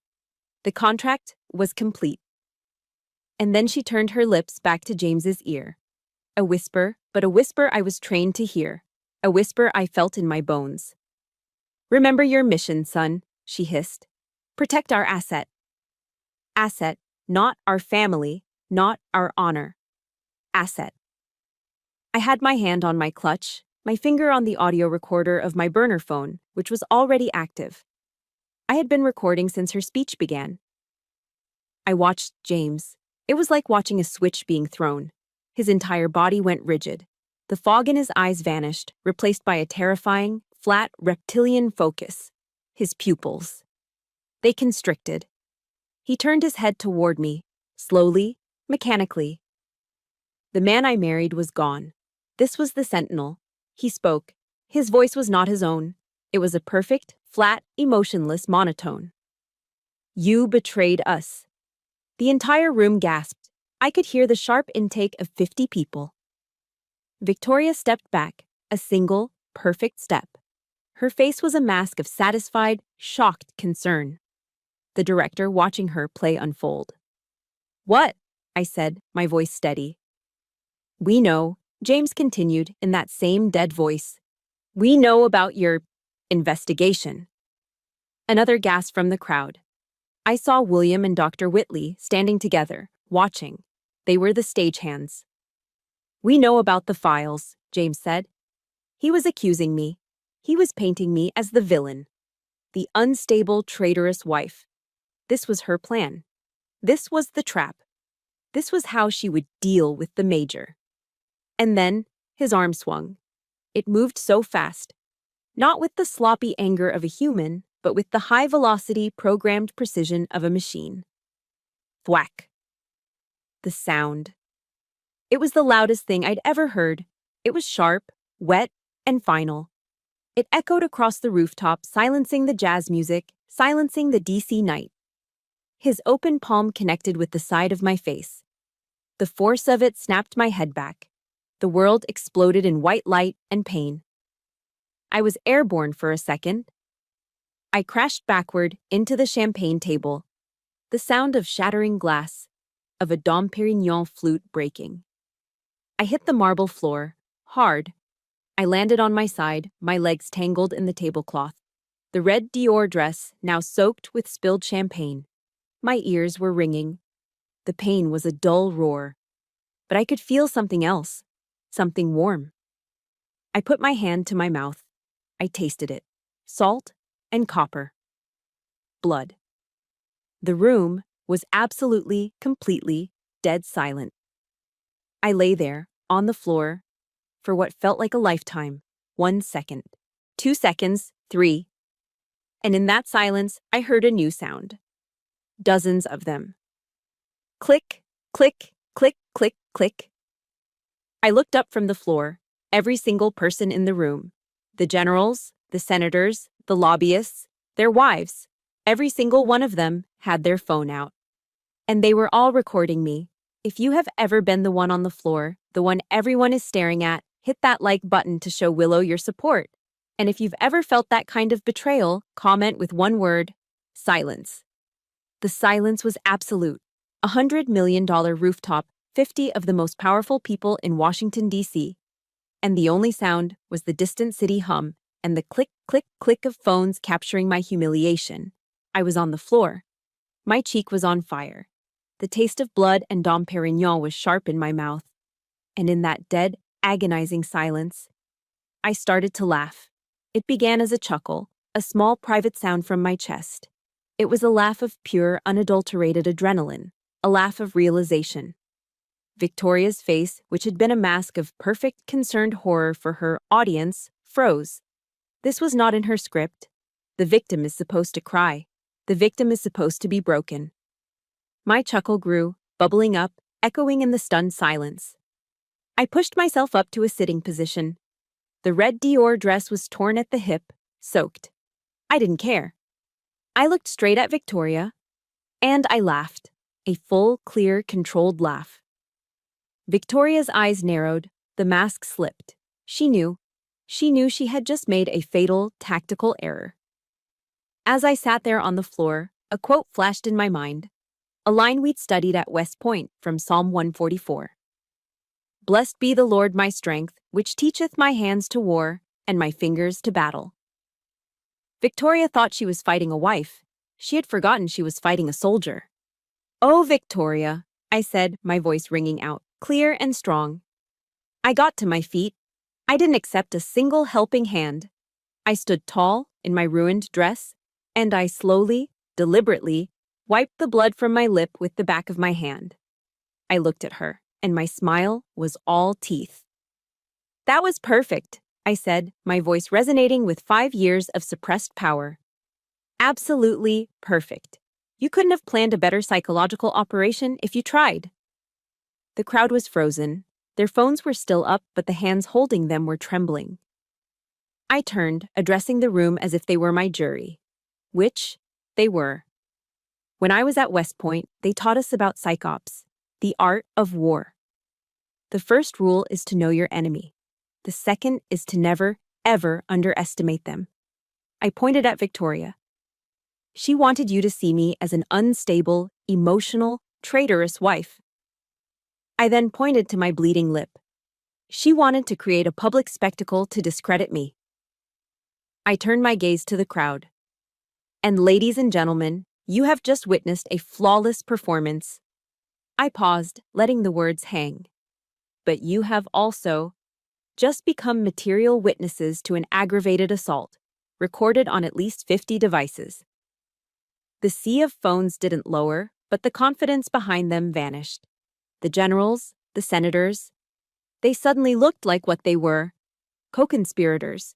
S1: The contract was complete. And then she turned her lips back to James's ear. A whisper, but a whisper I was trained to hear. A whisper I felt in my bones. "Remember your mission, son," she hissed. "Protect our asset." Asset, not our family, not our honor. Asset. I had my hand on my clutch, my finger on the audio recorder of my burner phone, which was already active. I had been recording since her speech began. I watched James. It was like watching a switch being thrown. His entire body went rigid. The fog in his eyes vanished, replaced by a terrifying, flat, reptilian focus. His pupils. They constricted. He turned his head toward me, slowly, mechanically. The man I married was gone. This was the Sentinel. He spoke. His voice was not his own. It was a perfect, flat, emotionless monotone. "You betrayed us." The entire room gasped. I could hear the sharp intake of 50 people. Victoria stepped back, a single, perfect step. Her face was a mask of satisfied, shocked concern. The director watching her play unfold. "What?" I said, my voice steady. "We know," James continued in that same dead voice. "We know about your investigation." Another gasp from the crowd. I saw William and Dr. Whitley standing together, watching. They were the stagehands. "We know about the files," James said. He was accusing me. He was painting me as the villain. The unstable, traitorous wife. This was her plan. This was the trap. This was how she would deal with the major. And then, his arm swung. It moved so fast. Not with the sloppy anger of a human, but with the high-velocity, programmed precision of a machine. Thwack. The sound. It was the loudest thing I'd ever heard. It was sharp, wet, and final. It echoed across the rooftop, silencing the jazz music, silencing the DC night. His open palm connected with the side of my face. The force of it snapped my head back. The world exploded in white light and pain. I was airborne for a second. I crashed backward into the champagne table. The sound of shattering glass, of a Dom Pérignon flute breaking. I hit the marble floor, hard. I landed on my side, my legs tangled in the tablecloth. The red Dior dress, now soaked with spilled champagne. My ears were ringing. The pain was a dull roar. But I could feel something else, something warm. I put my hand to my mouth. I tasted it. Salt and copper. Blood. The room was absolutely, completely, dead silent. I lay there, on the floor, for what felt like a lifetime. 1 second. 2 seconds. 3. And in that silence, I heard a new sound. Dozens of them. Click, click, click, click, click. I looked up from the floor, every single person in the room. The generals, the senators, the lobbyists, their wives. Every single one of them had their phone out. And they were all recording me. If you have ever been the one on the floor, the one everyone is staring at, hit that like button to show Willow your support. And if you've ever felt that kind of betrayal, comment with one word: silence. The silence was absolute. $100 million rooftop, 50 of the most powerful people in Washington, D.C. And the only sound was the distant city hum and the click, click, click of phones capturing my humiliation. I was on the floor. My cheek was on fire. The taste of blood and Dom Perignon was sharp in my mouth. And in that dead, agonizing silence, I started to laugh. It began as a chuckle, a small private sound from my chest. It was a laugh of pure, unadulterated adrenaline, a laugh of realization. Victoria's face, which had been a mask of perfect, concerned horror for her audience, froze. This was not in her script. The victim is supposed to cry. The victim is supposed to be broken. My chuckle grew, bubbling up, echoing in the stunned silence. I pushed myself up to a sitting position. The red Dior dress was torn at the hip, soaked. I didn't care. I looked straight at Victoria, and I laughed, a full, clear, controlled laugh. Victoria's eyes narrowed, the mask slipped. She knew she had just made a fatal, tactical error. As I sat there on the floor, a quote flashed in my mind, a line we'd studied at West Point from Psalm 144. Blessed be the Lord my strength, which teacheth my hands to war, and my fingers to battle. Victoria thought she was fighting a wife. She had forgotten she was fighting a soldier. Oh, Victoria, I said, my voice ringing out, clear and strong. I got to my feet. I didn't accept a single helping hand. I stood tall in my ruined dress, and I slowly, deliberately, wiped the blood from my lip with the back of my hand. I looked at her, and my smile was all teeth. That was perfect, I said, my voice resonating with 5 years of suppressed power. Absolutely perfect. You couldn't have planned a better psychological operation if you tried. The crowd was frozen. Their phones were still up, but the hands holding them were trembling. I turned, addressing the room as if they were my jury. Which they were. When I was at West Point, they taught us about psychops, the art of war. The first rule is to know your enemy. The second is to never, ever underestimate them. I pointed at Victoria. She wanted you to see me as an unstable, emotional, traitorous wife. I then pointed to my bleeding lip. She wanted to create a public spectacle to discredit me. I turned my gaze to the crowd. And ladies and gentlemen, you have just witnessed a flawless performance. I paused, letting the words hang. But you have also just become material witnesses to an aggravated assault, recorded on at least 50 devices. The sea of phones didn't lower, but the confidence behind them vanished. The generals, the senators, they suddenly looked like what they were, co-conspirators.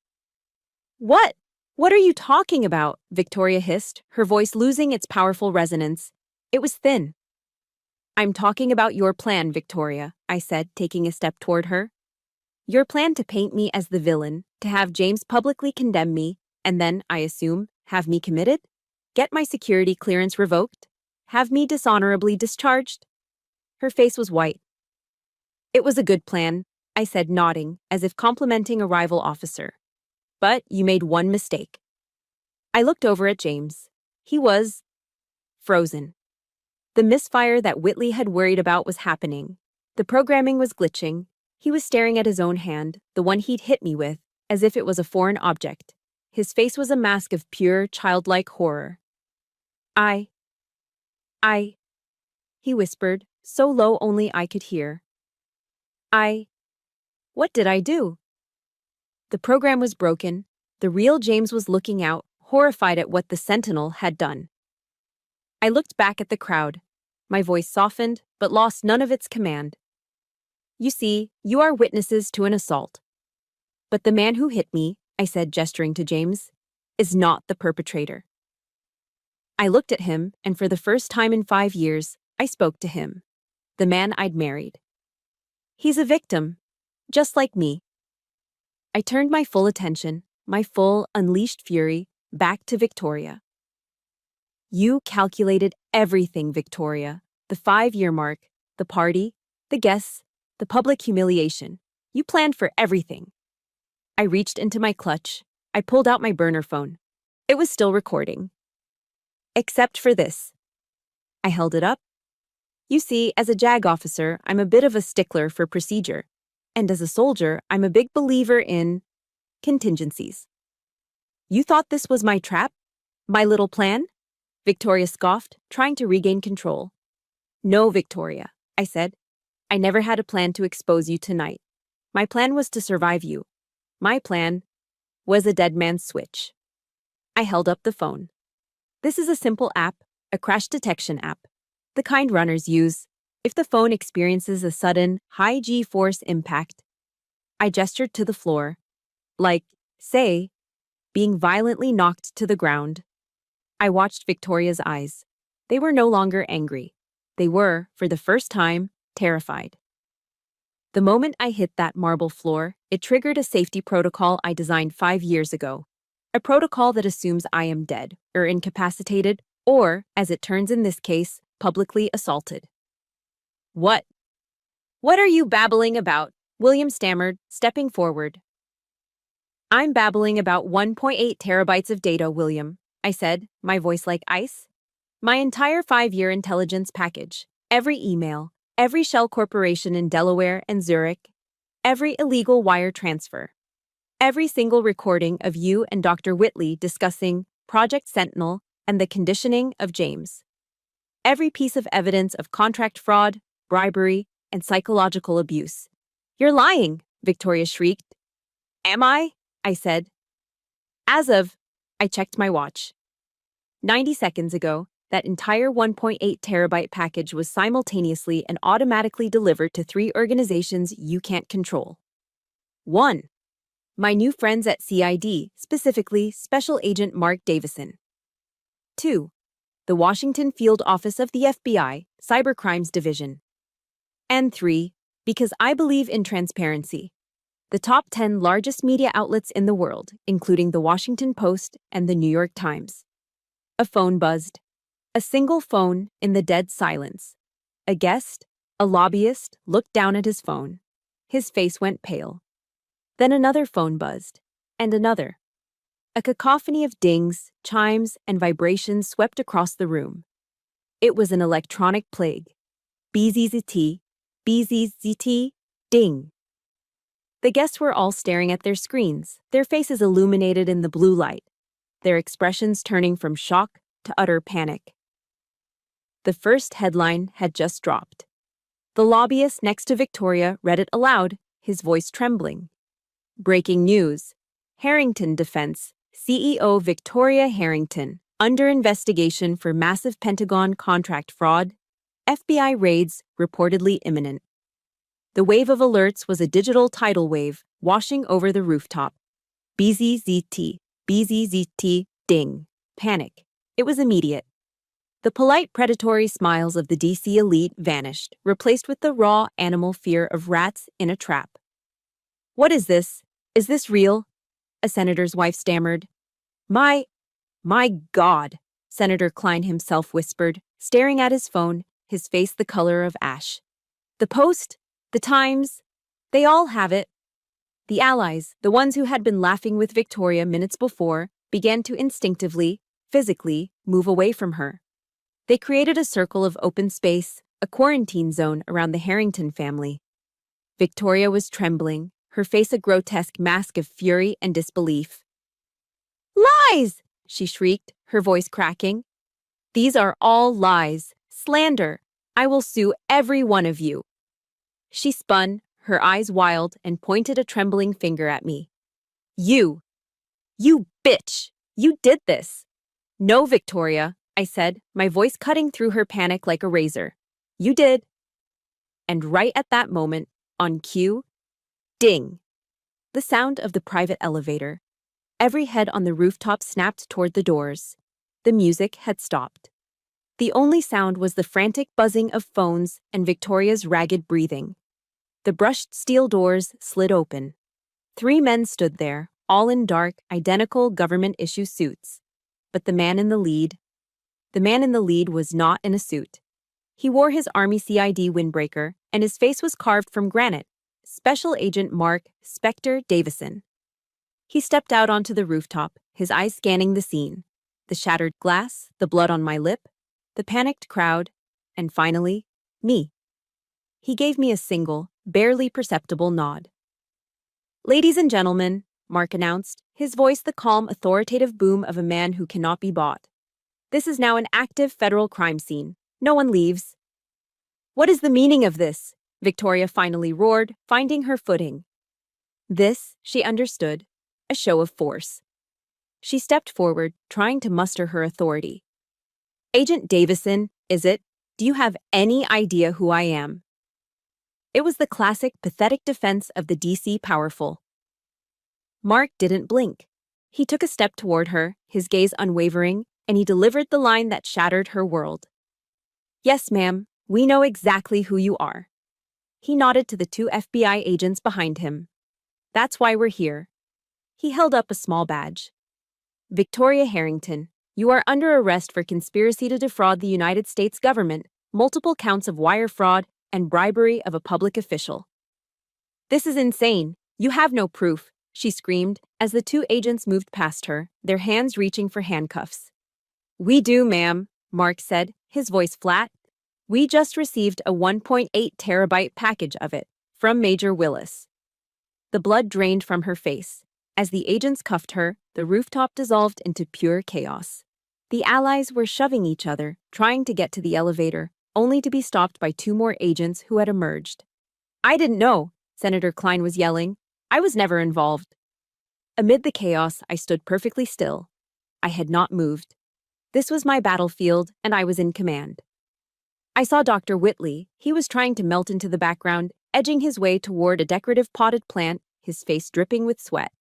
S1: What? What are you talking about? Victoria hissed, her voice losing its powerful resonance. It was thin. I'm talking about your plan, Victoria, I said, taking a step toward her. Your plan to paint me as the villain, to have James publicly condemn me, and then, I assume, have me committed? Get my security clearance revoked? Have me dishonorably discharged? Her face was white. It was a good plan, I said, nodding, as if complimenting a rival officer. But you made one mistake. I looked over at James. He was frozen. The misfire that Whitley had worried about was happening. The programming was glitching. He was staring at his own hand, the one he'd hit me with, as if it was a foreign object. His face was a mask of pure, childlike horror. I, he whispered, so low only I could hear. What did I do? The program was broken. The real James was looking out, horrified at what the Sentinel had done. I looked back at the crowd. My voice softened, but lost none of its command. You see, you are witnesses to an assault. But the man who hit me, I said, gesturing to James, is not the perpetrator. I looked at him, and for the first time in 5 years, I spoke to him, the man I'd married. He's a victim, just like me. I turned my full attention, my full, unleashed fury, back to Victoria. You calculated everything, Victoria. The 5-year mark, the party, the guests, the public humiliation. You planned for everything. I reached into my clutch. I pulled out my burner phone. It was still recording. Except for this. I held it up. You see, as a JAG officer, I'm a bit of a stickler for procedure. And as a soldier, I'm a big believer in contingencies. You thought this was my trap? My little plan? Victoria scoffed, trying to regain control. No, Victoria, I said. I never had a plan to expose you tonight. My plan was to survive you. My plan was a dead man's switch. I held up the phone. This is a simple app, a crash detection app, the kind runners use if the phone experiences a sudden, high G-force impact. I gestured to the floor, like, say, being violently knocked to the ground. I watched Victoria's eyes. They were no longer angry. They were, for the first time, terrified. The moment I hit that marble floor, it triggered a safety protocol I designed 5 years ago. A protocol that assumes I am dead, or incapacitated, or, as it turns in this case, publicly assaulted. What? What are you babbling about? William stammered, stepping forward. I'm babbling about 1.8 terabytes of data, William, I said, my voice like ice. My entire 5-year intelligence package, every email, every shell corporation in Delaware and Zurich, every illegal wire transfer, every single recording of you and Dr. Whitley discussing Project Sentinel and the conditioning of James. Every piece of evidence of contract fraud, bribery, and psychological abuse. You're lying, Victoria shrieked. Am I? I said. I checked my watch. 90 seconds ago, that entire 1.8 terabyte package was simultaneously and automatically delivered to 3 organizations you can't control. 1. My new friends at CID, specifically Special Agent Mark Davison. 2. The Washington Field Office of the FBI, Cybercrimes Division. And 3. Because I believe in transparency. The top 10 largest media outlets in the world, including the Washington Post and the New York Times. A phone buzzed. A single phone in the dead silence. A guest, a lobbyist, looked down at his phone. His face went pale. Then another phone buzzed, and another. A cacophony of dings, chimes, and vibrations swept across the room. It was an electronic plague. BZZT, BZZT, ding. The guests were all staring at their screens, their faces illuminated in the blue light, their expressions turning from shock to utter panic. The first headline had just dropped. The lobbyist next to Victoria read it aloud, his voice trembling. Breaking news. Harrington Defense, CEO Victoria Harrington, under investigation for massive Pentagon contract fraud. FBI raids reportedly imminent. The wave of alerts was a digital tidal wave washing over the rooftop. BZZT, BZZT, ding. Panic. It was immediate. The polite predatory smiles of the DC elite vanished, replaced with the raw animal fear of rats in a trap. What is this? Is this real? A senator's wife stammered. My God, Senator Klein himself whispered, staring at his phone, his face the color of ash. The Post, the Times, they all have it. The allies, the ones who had been laughing with Victoria minutes before, began to instinctively, physically, move away from her. They created a circle of open space, a quarantine zone around the Harrington family. Victoria was trembling, her face a grotesque mask of fury and disbelief. Lies! She shrieked, her voice cracking. These are all lies, slander. I will sue every one of you. She spun, her eyes wild, and pointed a trembling finger at me. You bitch! You did this! No, Victoria, I said, my voice cutting through her panic like a razor. You did. And right at that moment, on cue, ding! The sound of the private elevator. Every head on the rooftop snapped toward the doors. The music had stopped. The only sound was the frantic buzzing of phones and Victoria's ragged breathing. The brushed steel doors slid open. 3 men stood there, all in dark, identical government-issue suits. But the man in the lead was not in a suit. He wore his Army CID windbreaker, and his face was carved from granite, Special Agent Mark Spectre Davison. He stepped out onto the rooftop, his eyes scanning the scene. The shattered glass, the blood on my lip, the panicked crowd, and finally, me. He gave me a single, barely perceptible nod. "Ladies and gentlemen," Mark announced, his voice the calm, authoritative boom of a man who cannot be bought. "This is now an active federal crime scene. No one leaves." "What is the meaning of this?" Victoria finally roared, finding her footing. This, she understood, a show of force. She stepped forward, trying to muster her authority. "Agent Davison, is it? Do you have any idea who I am?" It was the classic, pathetic defense of the DC powerful. Mark didn't blink. He took a step toward her, his gaze unwavering, and he delivered the line that shattered her world. "Yes, ma'am, we know exactly who you are." He nodded to the two FBI agents behind him. "That's why we're here." He held up a small badge. "Victoria Harrington, you are under arrest for conspiracy to defraud the United States government, multiple counts of wire fraud, and bribery of a public official." "This is insane. You have no proof," she screamed as the two agents moved past her, their hands reaching for handcuffs. "We do, ma'am," Mark said, his voice flat. "We just received a 1.8 terabyte package of it from Major Willis." The blood drained from her face. As the agents cuffed her, the rooftop dissolved into pure chaos. The allies were shoving each other, trying to get to the elevator, only to be stopped by two more agents who had emerged. "I didn't know," Senator Klein was yelling. "I was never involved." Amid the chaos, I stood perfectly still. I had not moved. This was my battlefield, and I was in command. I saw Dr. Whitley. He was trying to melt into the background, edging his way toward a decorative potted plant, his face dripping with sweat.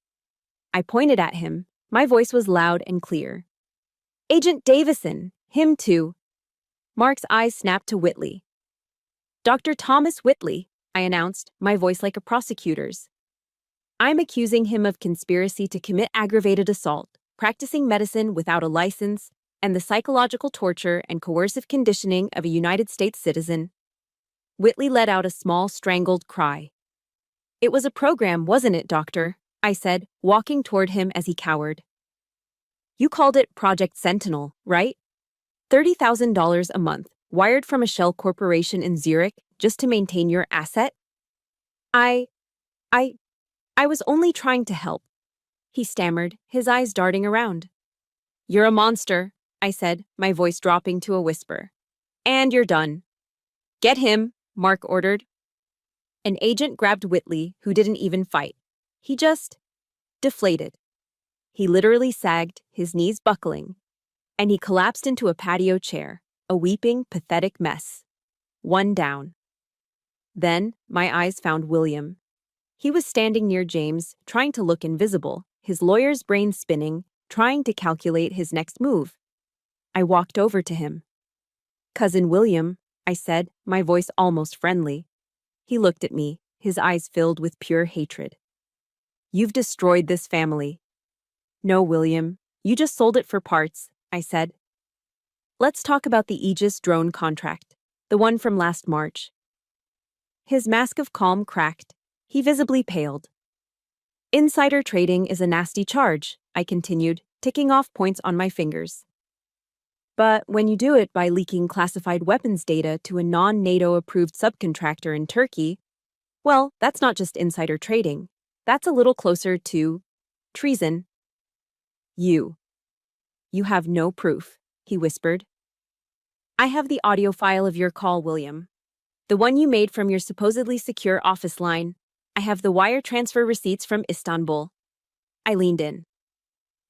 S1: I pointed at him. My voice was loud and clear. "Agent Davison, him too." Mark's eyes snapped to Whitley. "Dr. Thomas Whitley," I announced, my voice like a prosecutor's. "I'm accusing him of conspiracy to commit aggravated assault, practicing medicine without a license, and the psychological torture and coercive conditioning of a United States citizen." Whitley let out a small, strangled cry. "It was a program, wasn't it, Doctor?" I said, walking toward him as he cowered. "You called it Project Sentinel, right? $30,000 a month, wired from a shell corporation in Zurich just to maintain your asset?" I was only trying to help," he stammered, his eyes darting around. "You're a monster," I said, my voice dropping to a whisper. "And you're done." "Get him," Mark ordered. An agent grabbed Whitley, who didn't even fight. He just deflated. He literally sagged, his knees buckling, and he collapsed into a patio chair, a weeping, pathetic mess. One down. Then my eyes found William. He was standing near James, trying to look invisible, his lawyer's brain spinning, trying to calculate his next move. I walked over to him. "Cousin William," I said, my voice almost friendly. He looked at me, his eyes filled with pure hatred. "You've destroyed this family." "No, William, you just sold it for parts," I said. "Let's talk about the Aegis drone contract, the one from last March." His mask of calm cracked. He visibly paled. "Insider trading is a nasty charge," I continued, ticking off points on my fingers. "But when you do it by leaking classified weapons data to a non-NATO-approved subcontractor in Turkey, well, that's not just insider trading. That's a little closer to treason." You have no proof," he whispered. "I have the audio file of your call, William. The one you made from your supposedly secure office line. I have the wire transfer receipts from Istanbul." I leaned in.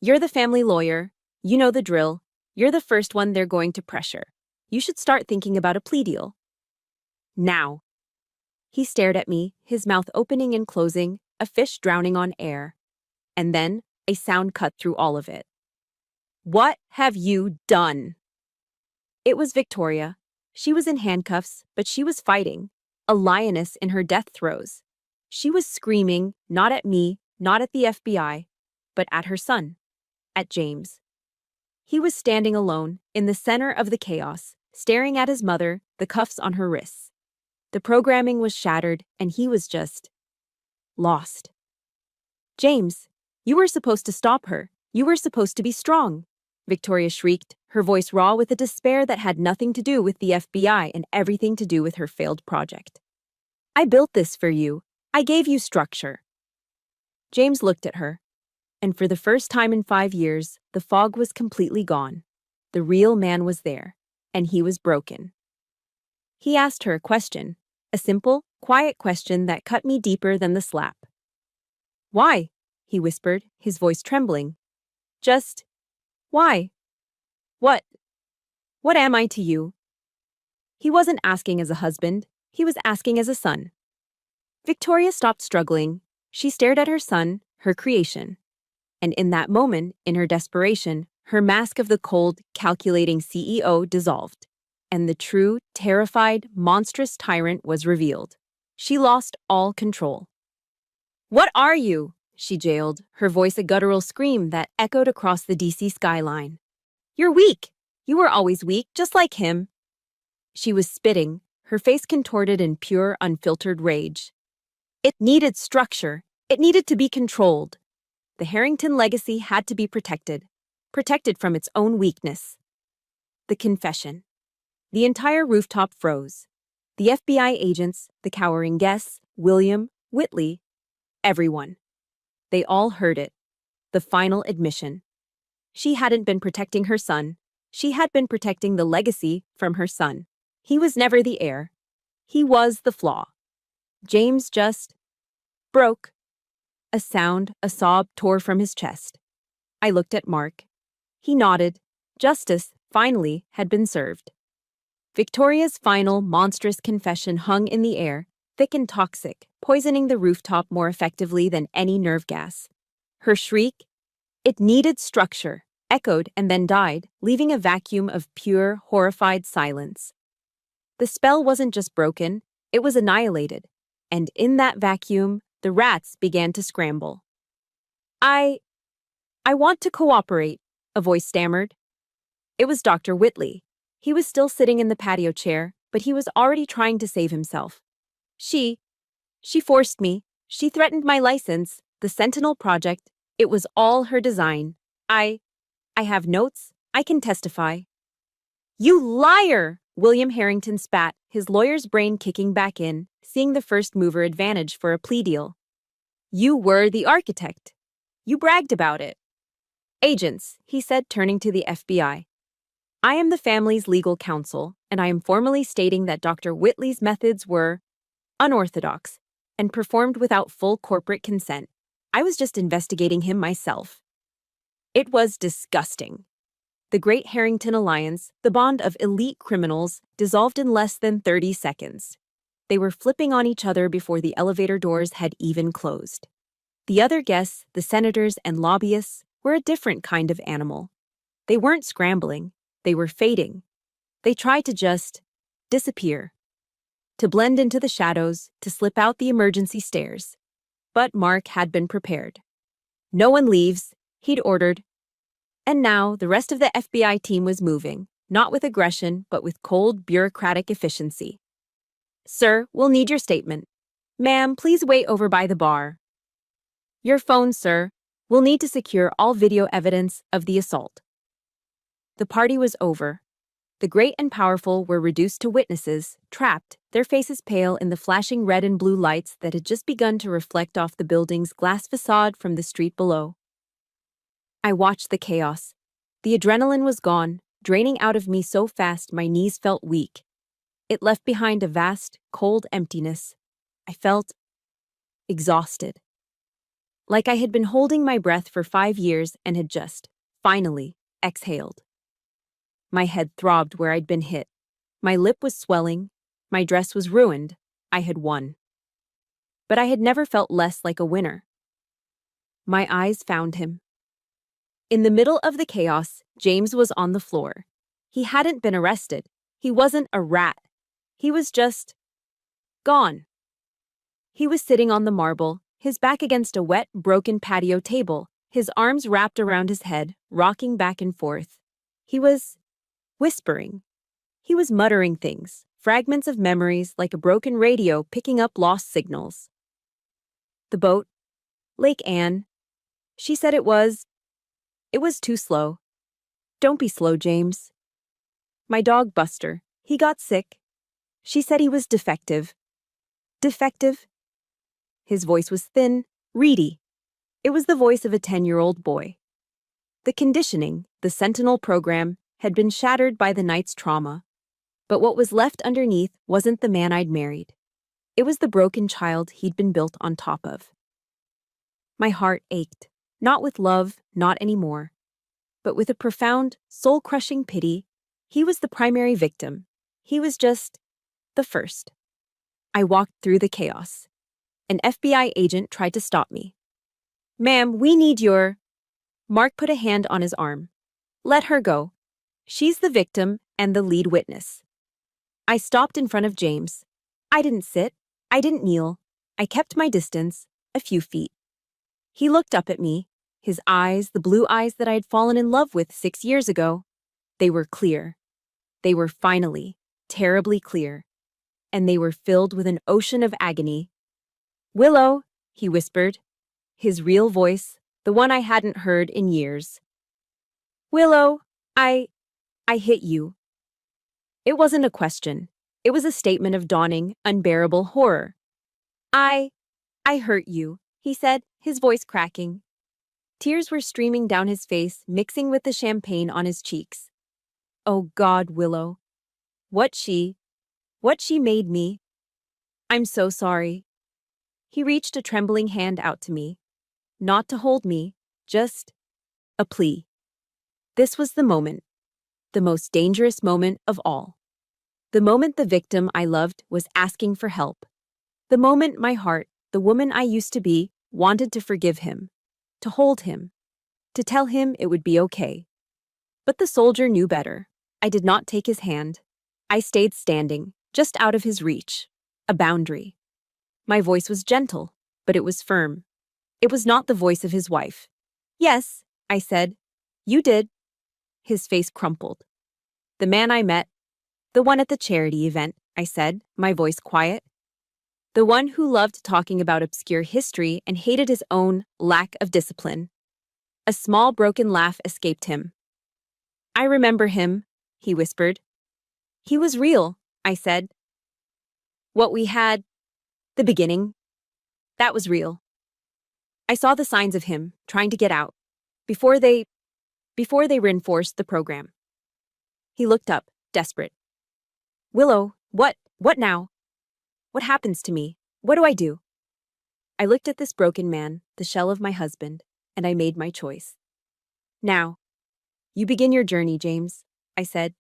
S1: "You're the family lawyer. You know the drill. You're the first one they're going to pressure. You should start thinking about a plea deal. Now." He stared at me, his mouth opening and closing, a fish drowning on air. And then, a sound cut through all of it. "What have you done?" It was Victoria. She was in handcuffs, but she was fighting, a lioness in her death throes. She was screaming, not at me, not at the FBI, but at her son, at James. He was standing alone, in the center of the chaos, staring at his mother, the cuffs on her wrists. The programming was shattered, and he was just lost. James, you were supposed to stop her. You were supposed to be strong. Victoria shrieked, her voice raw with a despair that had nothing to do with the FBI and everything to do with her failed project. I built this for you. I gave you structure. James looked at her, and for the first time in 5 years, the fog was completely gone. The real man was there, and he was broken. He asked her a question, a simple, quiet question that cut me deeper than the slap. Why? He whispered, his voice trembling. Just, why? What? What am I to you? He wasn't asking as a husband, he was asking as a son. Victoria stopped struggling. She stared at her son, her creation. And in that moment, in her desperation, her mask of the cold, calculating CEO dissolved, and the true, terrified, monstrous tyrant was revealed. She lost all control. What are you? She jailed, her voice a guttural scream that echoed across the DC skyline. You're weak. You were always weak, just like him. She was spitting, her face contorted in pure, unfiltered rage. It needed structure. It needed to be controlled. The Harrington legacy had to be protected from its own weakness. The confession. The entire rooftop froze. The FBI agents, the cowering guests, William, Whitley, everyone. They all heard it. The final admission. She hadn't been protecting her son. She had been protecting the legacy from her son. He was never the heir. He was the flaw. James just broke. A sob tore from his chest. I looked at Mark. He nodded. Justice, finally, had been served. Victoria's final, monstrous confession hung in the air, thick and toxic, poisoning the rooftop more effectively than any nerve gas. Her shriek, it needed structure, echoed and then died, leaving a vacuum of pure, horrified silence. The spell wasn't just broken, it was annihilated. And in that vacuum, the rats began to scramble. I want to cooperate, a voice stammered. It was Dr. Whitley. He was still sitting in the patio chair, but he was already trying to save himself. She forced me. She threatened my license, the Sentinel project. It was all her design. I have notes. I can testify. You liar! William Harrington spat, his lawyer's brain kicking back in, seeing the first mover advantage for a plea deal. You were the architect. You bragged about it. Agents, he said, turning to the FBI. I am the family's legal counsel, and I am formally stating that Dr. Whitley's methods were unorthodox and performed without full corporate consent. I was just investigating him myself. It was disgusting. The Great Harrington Alliance, the bond of elite criminals, dissolved in less than 30 seconds. They were flipping on each other before the elevator doors had even closed. The other guests, the senators and lobbyists, were a different kind of animal. They weren't scrambling. They were fading. They tried to just disappear, to blend into the shadows, to slip out the emergency stairs. But Mark had been prepared. No one leaves, he'd ordered. And now the rest of the FBI team was moving, not with aggression, but with cold, bureaucratic efficiency. Sir, we'll need your statement. Ma'am, please wait over by the bar. Your phone, sir. We'll need to secure all video evidence of the assault. The party was over. The great and powerful were reduced to witnesses, trapped, their faces pale in the flashing red and blue lights that had just begun to reflect off the building's glass facade from the street below. I watched the chaos. The adrenaline was gone, draining out of me so fast my knees felt weak. It left behind a vast, cold emptiness. I felt exhausted. Like I had been holding my breath for 5 years and had just, finally, exhaled. My head throbbed where I'd been hit. My lip was swelling. My dress was ruined. I had won. But I had never felt less like a winner. My eyes found him. In the middle of the chaos, James was on the floor. He hadn't been arrested. He wasn't a rat. He was just gone. He was sitting on the marble, his back against a wet, broken patio table, his arms wrapped around his head, rocking back and forth. He was whispering. He was muttering things, fragments of memories like a broken radio picking up lost signals. The boat, Lake Anne. She said it was too slow. Don't be slow, James. My dog Buster, he got sick. She said he was defective. Defective? His voice was thin, reedy. It was the voice of a 10-year-old boy. The conditioning, the Sentinel program, had been shattered by the night's trauma. But what was left underneath wasn't the man I'd married. It was the broken child he'd been built on top of. My heart ached, not with love, not anymore, but with a profound, soul-crushing pity. He was the primary victim. He was just the first. I walked through the chaos. An FBI agent tried to stop me. "Ma'am, we need your—" Mark put a hand on his arm. "Let her go. She's the victim and the lead witness." I stopped in front of James. I didn't sit. I didn't kneel. I kept my distance, a few feet. He looked up at me. His eyes, the blue eyes that I had fallen in love with 6 years ago, they were clear. They were finally, terribly clear. And they were filled with an ocean of agony. "Willow," he whispered. His real voice, the one I hadn't heard in years. "Willow, I hit you." It wasn't a question. It was a statement of dawning, unbearable horror. I hurt you," he said, his voice cracking. Tears were streaming down his face, mixing with the champagne on his cheeks. "Oh God, Willow. What she made me. I'm so sorry." He reached a trembling hand out to me. Not to hold me, just a plea. This was the moment. The most dangerous moment of all. The moment the victim I loved was asking for help. The moment my heart, the woman I used to be, wanted to forgive him, to hold him, to tell him it would be okay. But the soldier knew better. I did not take his hand. I stayed standing, just out of his reach. A boundary. My voice was gentle, but it was firm. It was not the voice of his wife. "Yes," I said. "You did." His face crumpled. "The man I met, the one at the charity event," I said, my voice quiet. "The one who loved talking about obscure history and hated his own lack of discipline." A small broken laugh escaped him. "I remember him," he whispered. "He was real," I said. "What we had, the beginning, that was real. I saw the signs of him trying to get out, before they reinforced the program." He looked up, desperate. "Willow, what now? What happens to me? What do I do?" I looked at this broken man, the shell of my husband, and I made my choice. "Now, you begin your journey, James," I said.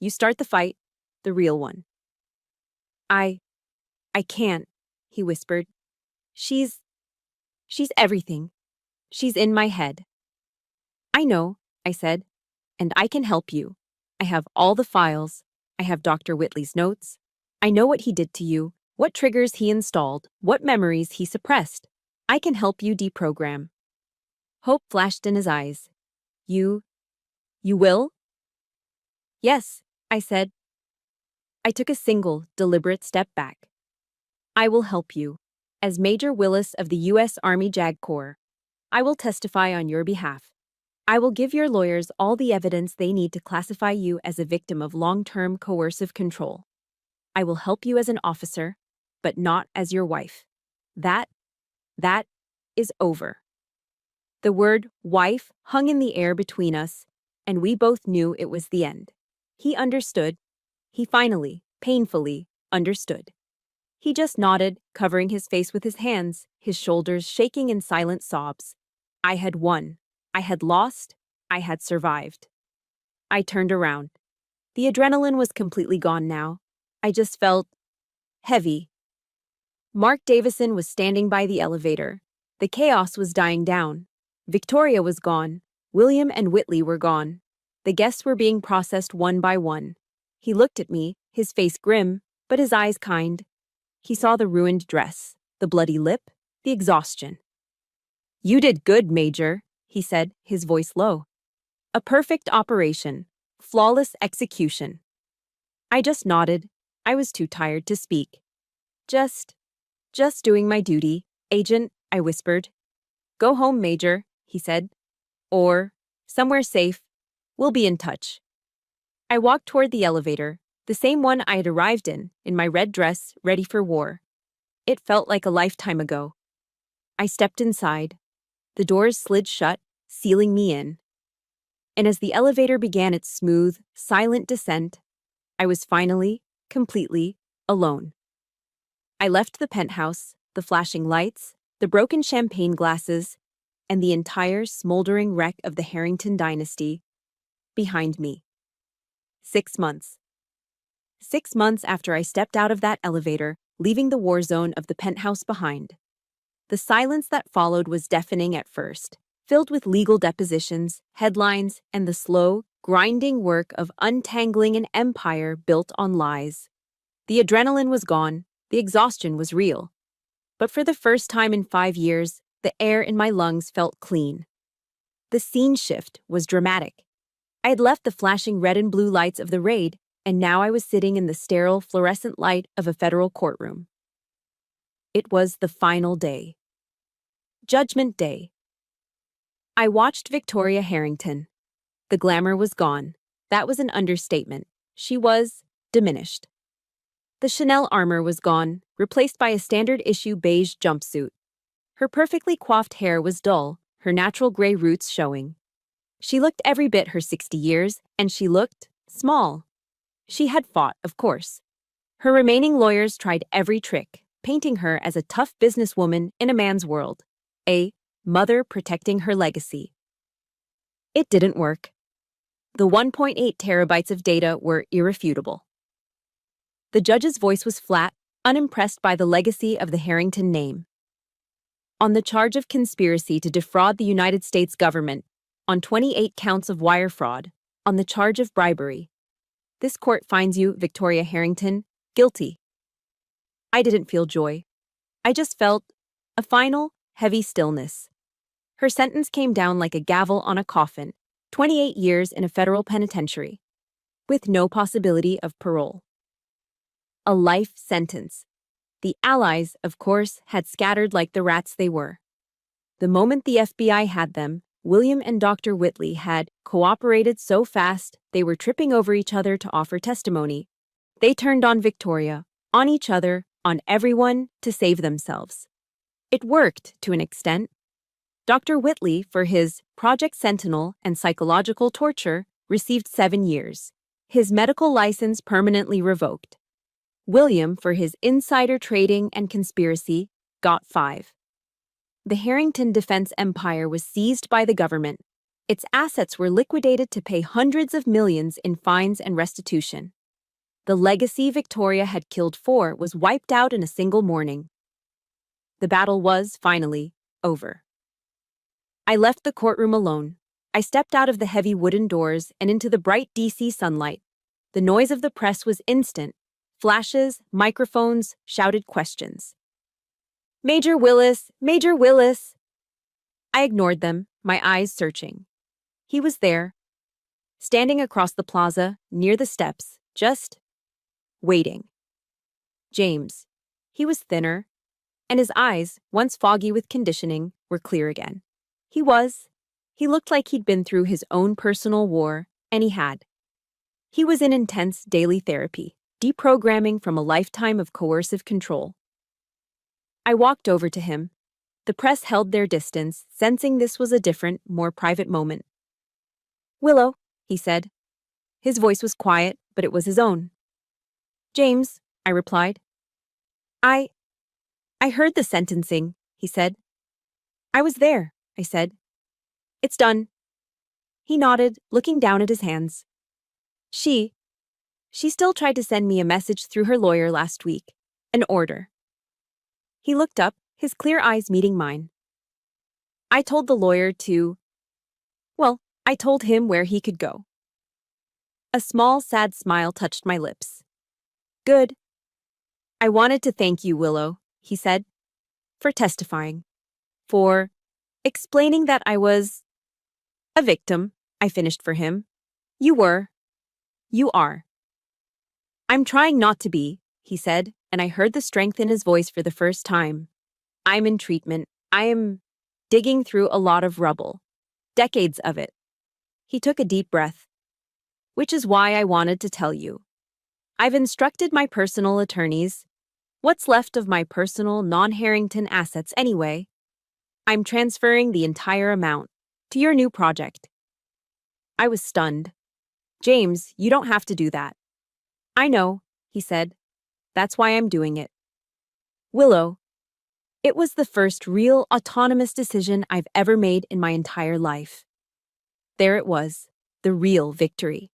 S1: "You start the fight, the real one." I can't," he whispered. She's everything. She's in my head." "I know," I said, "and I can help you. I have all the files. I have Dr. Whitley's notes. I know what he did to you, what triggers he installed, what memories he suppressed. I can help you deprogram." Hope flashed in his eyes. You will?" "Yes," I said. I took a single, deliberate step back. "I will help you. As Major Willis of the U.S. Army JAG Corps, I will testify on your behalf. I will give your lawyers all the evidence they need to classify you as a victim of long-term coercive control. I will help you as an officer, but not as your wife. That is over." The word wife hung in the air between us, and we both knew it was the end. He understood. He finally, painfully, understood. He just nodded, covering his face with his hands, his shoulders shaking in silent sobs. I had won. I had lost. I had survived. I turned around. The adrenaline was completely gone now. I just felt heavy. Mark Davison was standing by the elevator. The chaos was dying down. Victoria was gone. William and Whitley were gone. The guests were being processed one by one. He looked at me, his face grim, but his eyes kind. He saw the ruined dress, the bloody lip, the exhaustion. "You did good, Major," he said, his voice low. "A perfect operation. Flawless execution." I just nodded. I was too tired to speak. Just doing my duty, Agent, I whispered. Go home, Major, he said. Or, somewhere safe. We'll be in touch. I walked toward the elevator, the same one I had arrived in my red dress, ready for war. It felt like a lifetime ago. I stepped inside. The doors slid shut, sealing me in. And as the elevator began its smooth, silent descent, I was finally, completely, alone. I left the penthouse, the flashing lights, the broken champagne glasses, and the entire smoldering wreck of the Harrington dynasty behind me. 6 months. 6 months after I stepped out of that elevator, leaving the war zone of the penthouse behind. The silence that followed was deafening at first, filled with legal depositions, headlines, and the slow, grinding work of untangling an empire built on lies. The adrenaline was gone, the exhaustion was real. But for the first time in 5 years, the air in my lungs felt clean. The scene shift was dramatic. I had left the flashing red and blue lights of the raid, and now I was sitting in the sterile, fluorescent light of a federal courtroom. It was the final day. Judgment Day. I watched Victoria Harrington. The glamour was gone. That was an understatement. She was diminished. The Chanel armor was gone, replaced by a standard-issue beige jumpsuit. Her perfectly coiffed hair was dull, her natural gray roots showing. She looked every bit her 60 years, and she looked small. She had fought, of course. Her remaining lawyers tried every trick, painting her as a tough businesswoman in a man's world, a mother protecting her legacy. It didn't work. The 1.8 terabytes of data were irrefutable. The judge's voice was flat, unimpressed by the legacy of the Harrington name. On the charge of conspiracy to defraud the United States government, on 28 counts of wire fraud, on the charge of bribery, this court finds you, Victoria Harrington, guilty. I didn't feel joy. I just felt a final, heavy stillness. Her sentence came down like a gavel on a coffin, 28 years in a federal penitentiary, with no possibility of parole. A life sentence. The allies, of course, had scattered like the rats they were. The moment the FBI had them, William and Dr. Whitley had cooperated so fast they were tripping over each other to offer testimony. They turned on Victoria, on each other, on everyone to save themselves. It worked to an extent. Dr. Whitley, for his Project Sentinel and psychological torture, received 7 years. His medical license permanently revoked. William, for his insider trading and conspiracy, got 5. The Harrington defense empire was seized by the government. Its assets were liquidated to pay hundreds of millions in fines and restitution. The legacy Victoria had killed for was wiped out in a single morning. The battle was, finally, over. I left the courtroom alone. I stepped out of the heavy wooden doors and into the bright DC sunlight. The noise of the press was instant. Flashes, microphones, shouted questions. Major Willis! Major Willis! I ignored them, my eyes searching. He was there, standing across the plaza, near the steps, just waiting. James. He was thinner, and his eyes, once foggy with conditioning, were clear again. He looked like he'd been through his own personal war, and he had. He was in intense daily therapy, deprogramming from a lifetime of coercive control. I walked over to him. The press held their distance, sensing this was a different, more private moment. Willow, he said. His voice was quiet, but it was his own. James, I replied. I heard the sentencing, he said. I was there, I said. It's done. He nodded, looking down at his hands. She still tried to send me a message through her lawyer last week. An order. He looked up, his clear eyes meeting mine. I told the lawyer I told him where he could go. A small, sad smile touched my lips. Good. I wanted to thank you, Willow, he said, for testifying. For explaining that I was a victim, I finished for him. You were. You are. I'm trying not to be, he said, and I heard the strength in his voice for the first time. I'm in treatment. I am digging through a lot of rubble. Decades of it. He took a deep breath. Which is why I wanted to tell you. I've instructed my personal attorneys. What's left of my personal non-Harrington assets anyway? I'm transferring the entire amount to your new project. I was stunned. James, you don't have to do that. I know, he said. That's why I'm doing it. Willow. It was the first real autonomous decision I've ever made in my entire life. There it was, the real victory.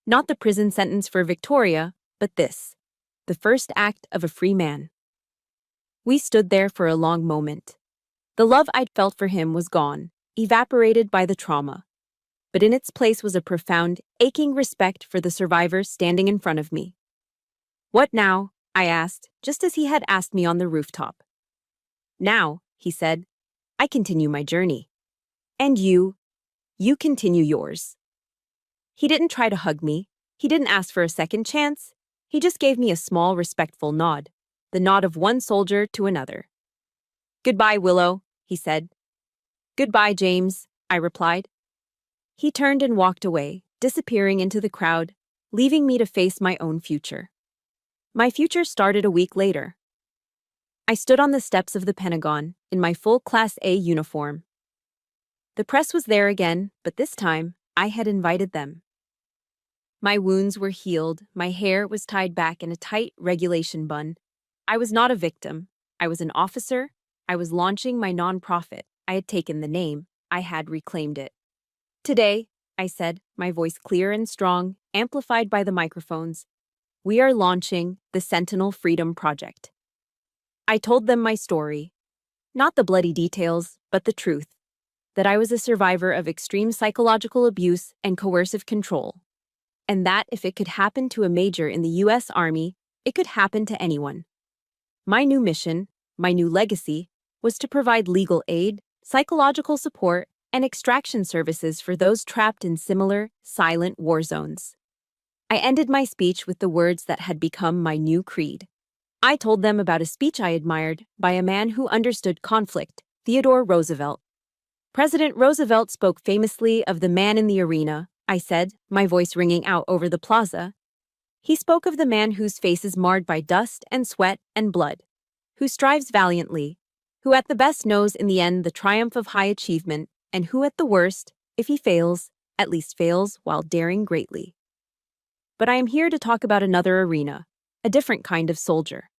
S1: Not the prison sentence for Victoria, but this, the first act of a free man. We stood there for a long moment. The love I'd felt for him was gone, evaporated by the trauma. But in its place was a profound, aching respect for the survivor standing in front of me. What now? I asked, just as he had asked me on the rooftop. Now, he said, I continue my journey. And you continue yours. He didn't try to hug me. He didn't ask for a second chance. He just gave me a small, respectful nod, the nod of one soldier to another. Goodbye, Willow, he said. Goodbye, James, I replied. He turned and walked away, disappearing into the crowd, leaving me to face my own future. My future started a week later. I stood on the steps of the Pentagon in my full Class A uniform. The press was there again, but this time, I had invited them. My wounds were healed, my hair was tied back in a tight regulation bun. I was not a victim. I was an officer. I was launching my nonprofit. I had taken the name. I had reclaimed it. Today, I said, my voice clear and strong, amplified by the microphones, we are launching the Sentinel Freedom Project. I told them my story. Not the bloody details, but the truth. That I was a survivor of extreme psychological abuse and coercive control. And that if it could happen to a major in the U.S. Army, it could happen to anyone. My new mission, my new legacy, was to provide legal aid, psychological support, and extraction services for those trapped in similar, silent war zones. I ended my speech with the words that had become my new creed. I told them about a speech I admired by a man who understood conflict, Theodore Roosevelt. President Roosevelt spoke famously of the man in the arena, I said, my voice ringing out over the plaza. He spoke of the man whose face is marred by dust and sweat and blood, who strives valiantly, who at the best knows in the end the triumph of high achievement, and who at the worst, if he fails, at least fails while daring greatly. But I am here to talk about another arena, a different kind of soldier.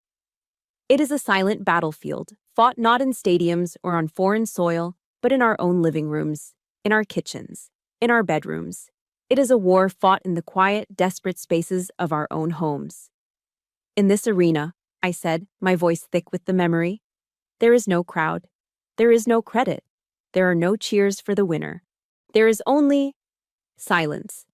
S1: It is a silent battlefield, fought not in stadiums or on foreign soil, but in our own living rooms, in our kitchens, in our bedrooms. It is a war fought in the quiet, desperate spaces of our own homes. In this arena, I said, my voice thick with the memory, there is no crowd. There is no credit. There are no cheers for the winner. There is only silence.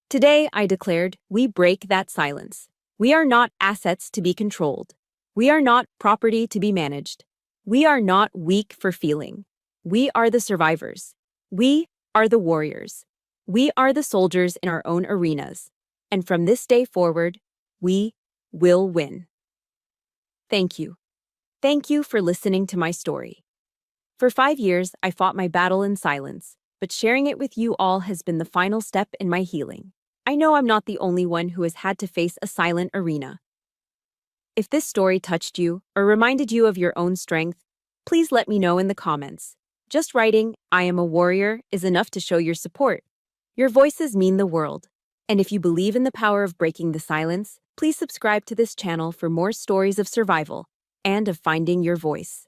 S1: Today, I declared, we break that silence. We are not assets to be controlled. We are not property to be managed. We are not weak for feeling. We are the survivors. We are the warriors. We are the soldiers in our own arenas. And from this day forward, we will win. Thank you. Thank you for listening to my story. For 5 years, I fought my battle in silence, but sharing it with you all has been the final step in my healing. I know I'm not the only one who has had to face a silent arena. If this story touched you or reminded you of your own strength, please let me know in the comments. Just writing, I am a warrior, is enough to show your support. Your voices mean the world. And if you believe in the power of breaking the silence, please subscribe to this channel for more stories of survival and of finding your voice.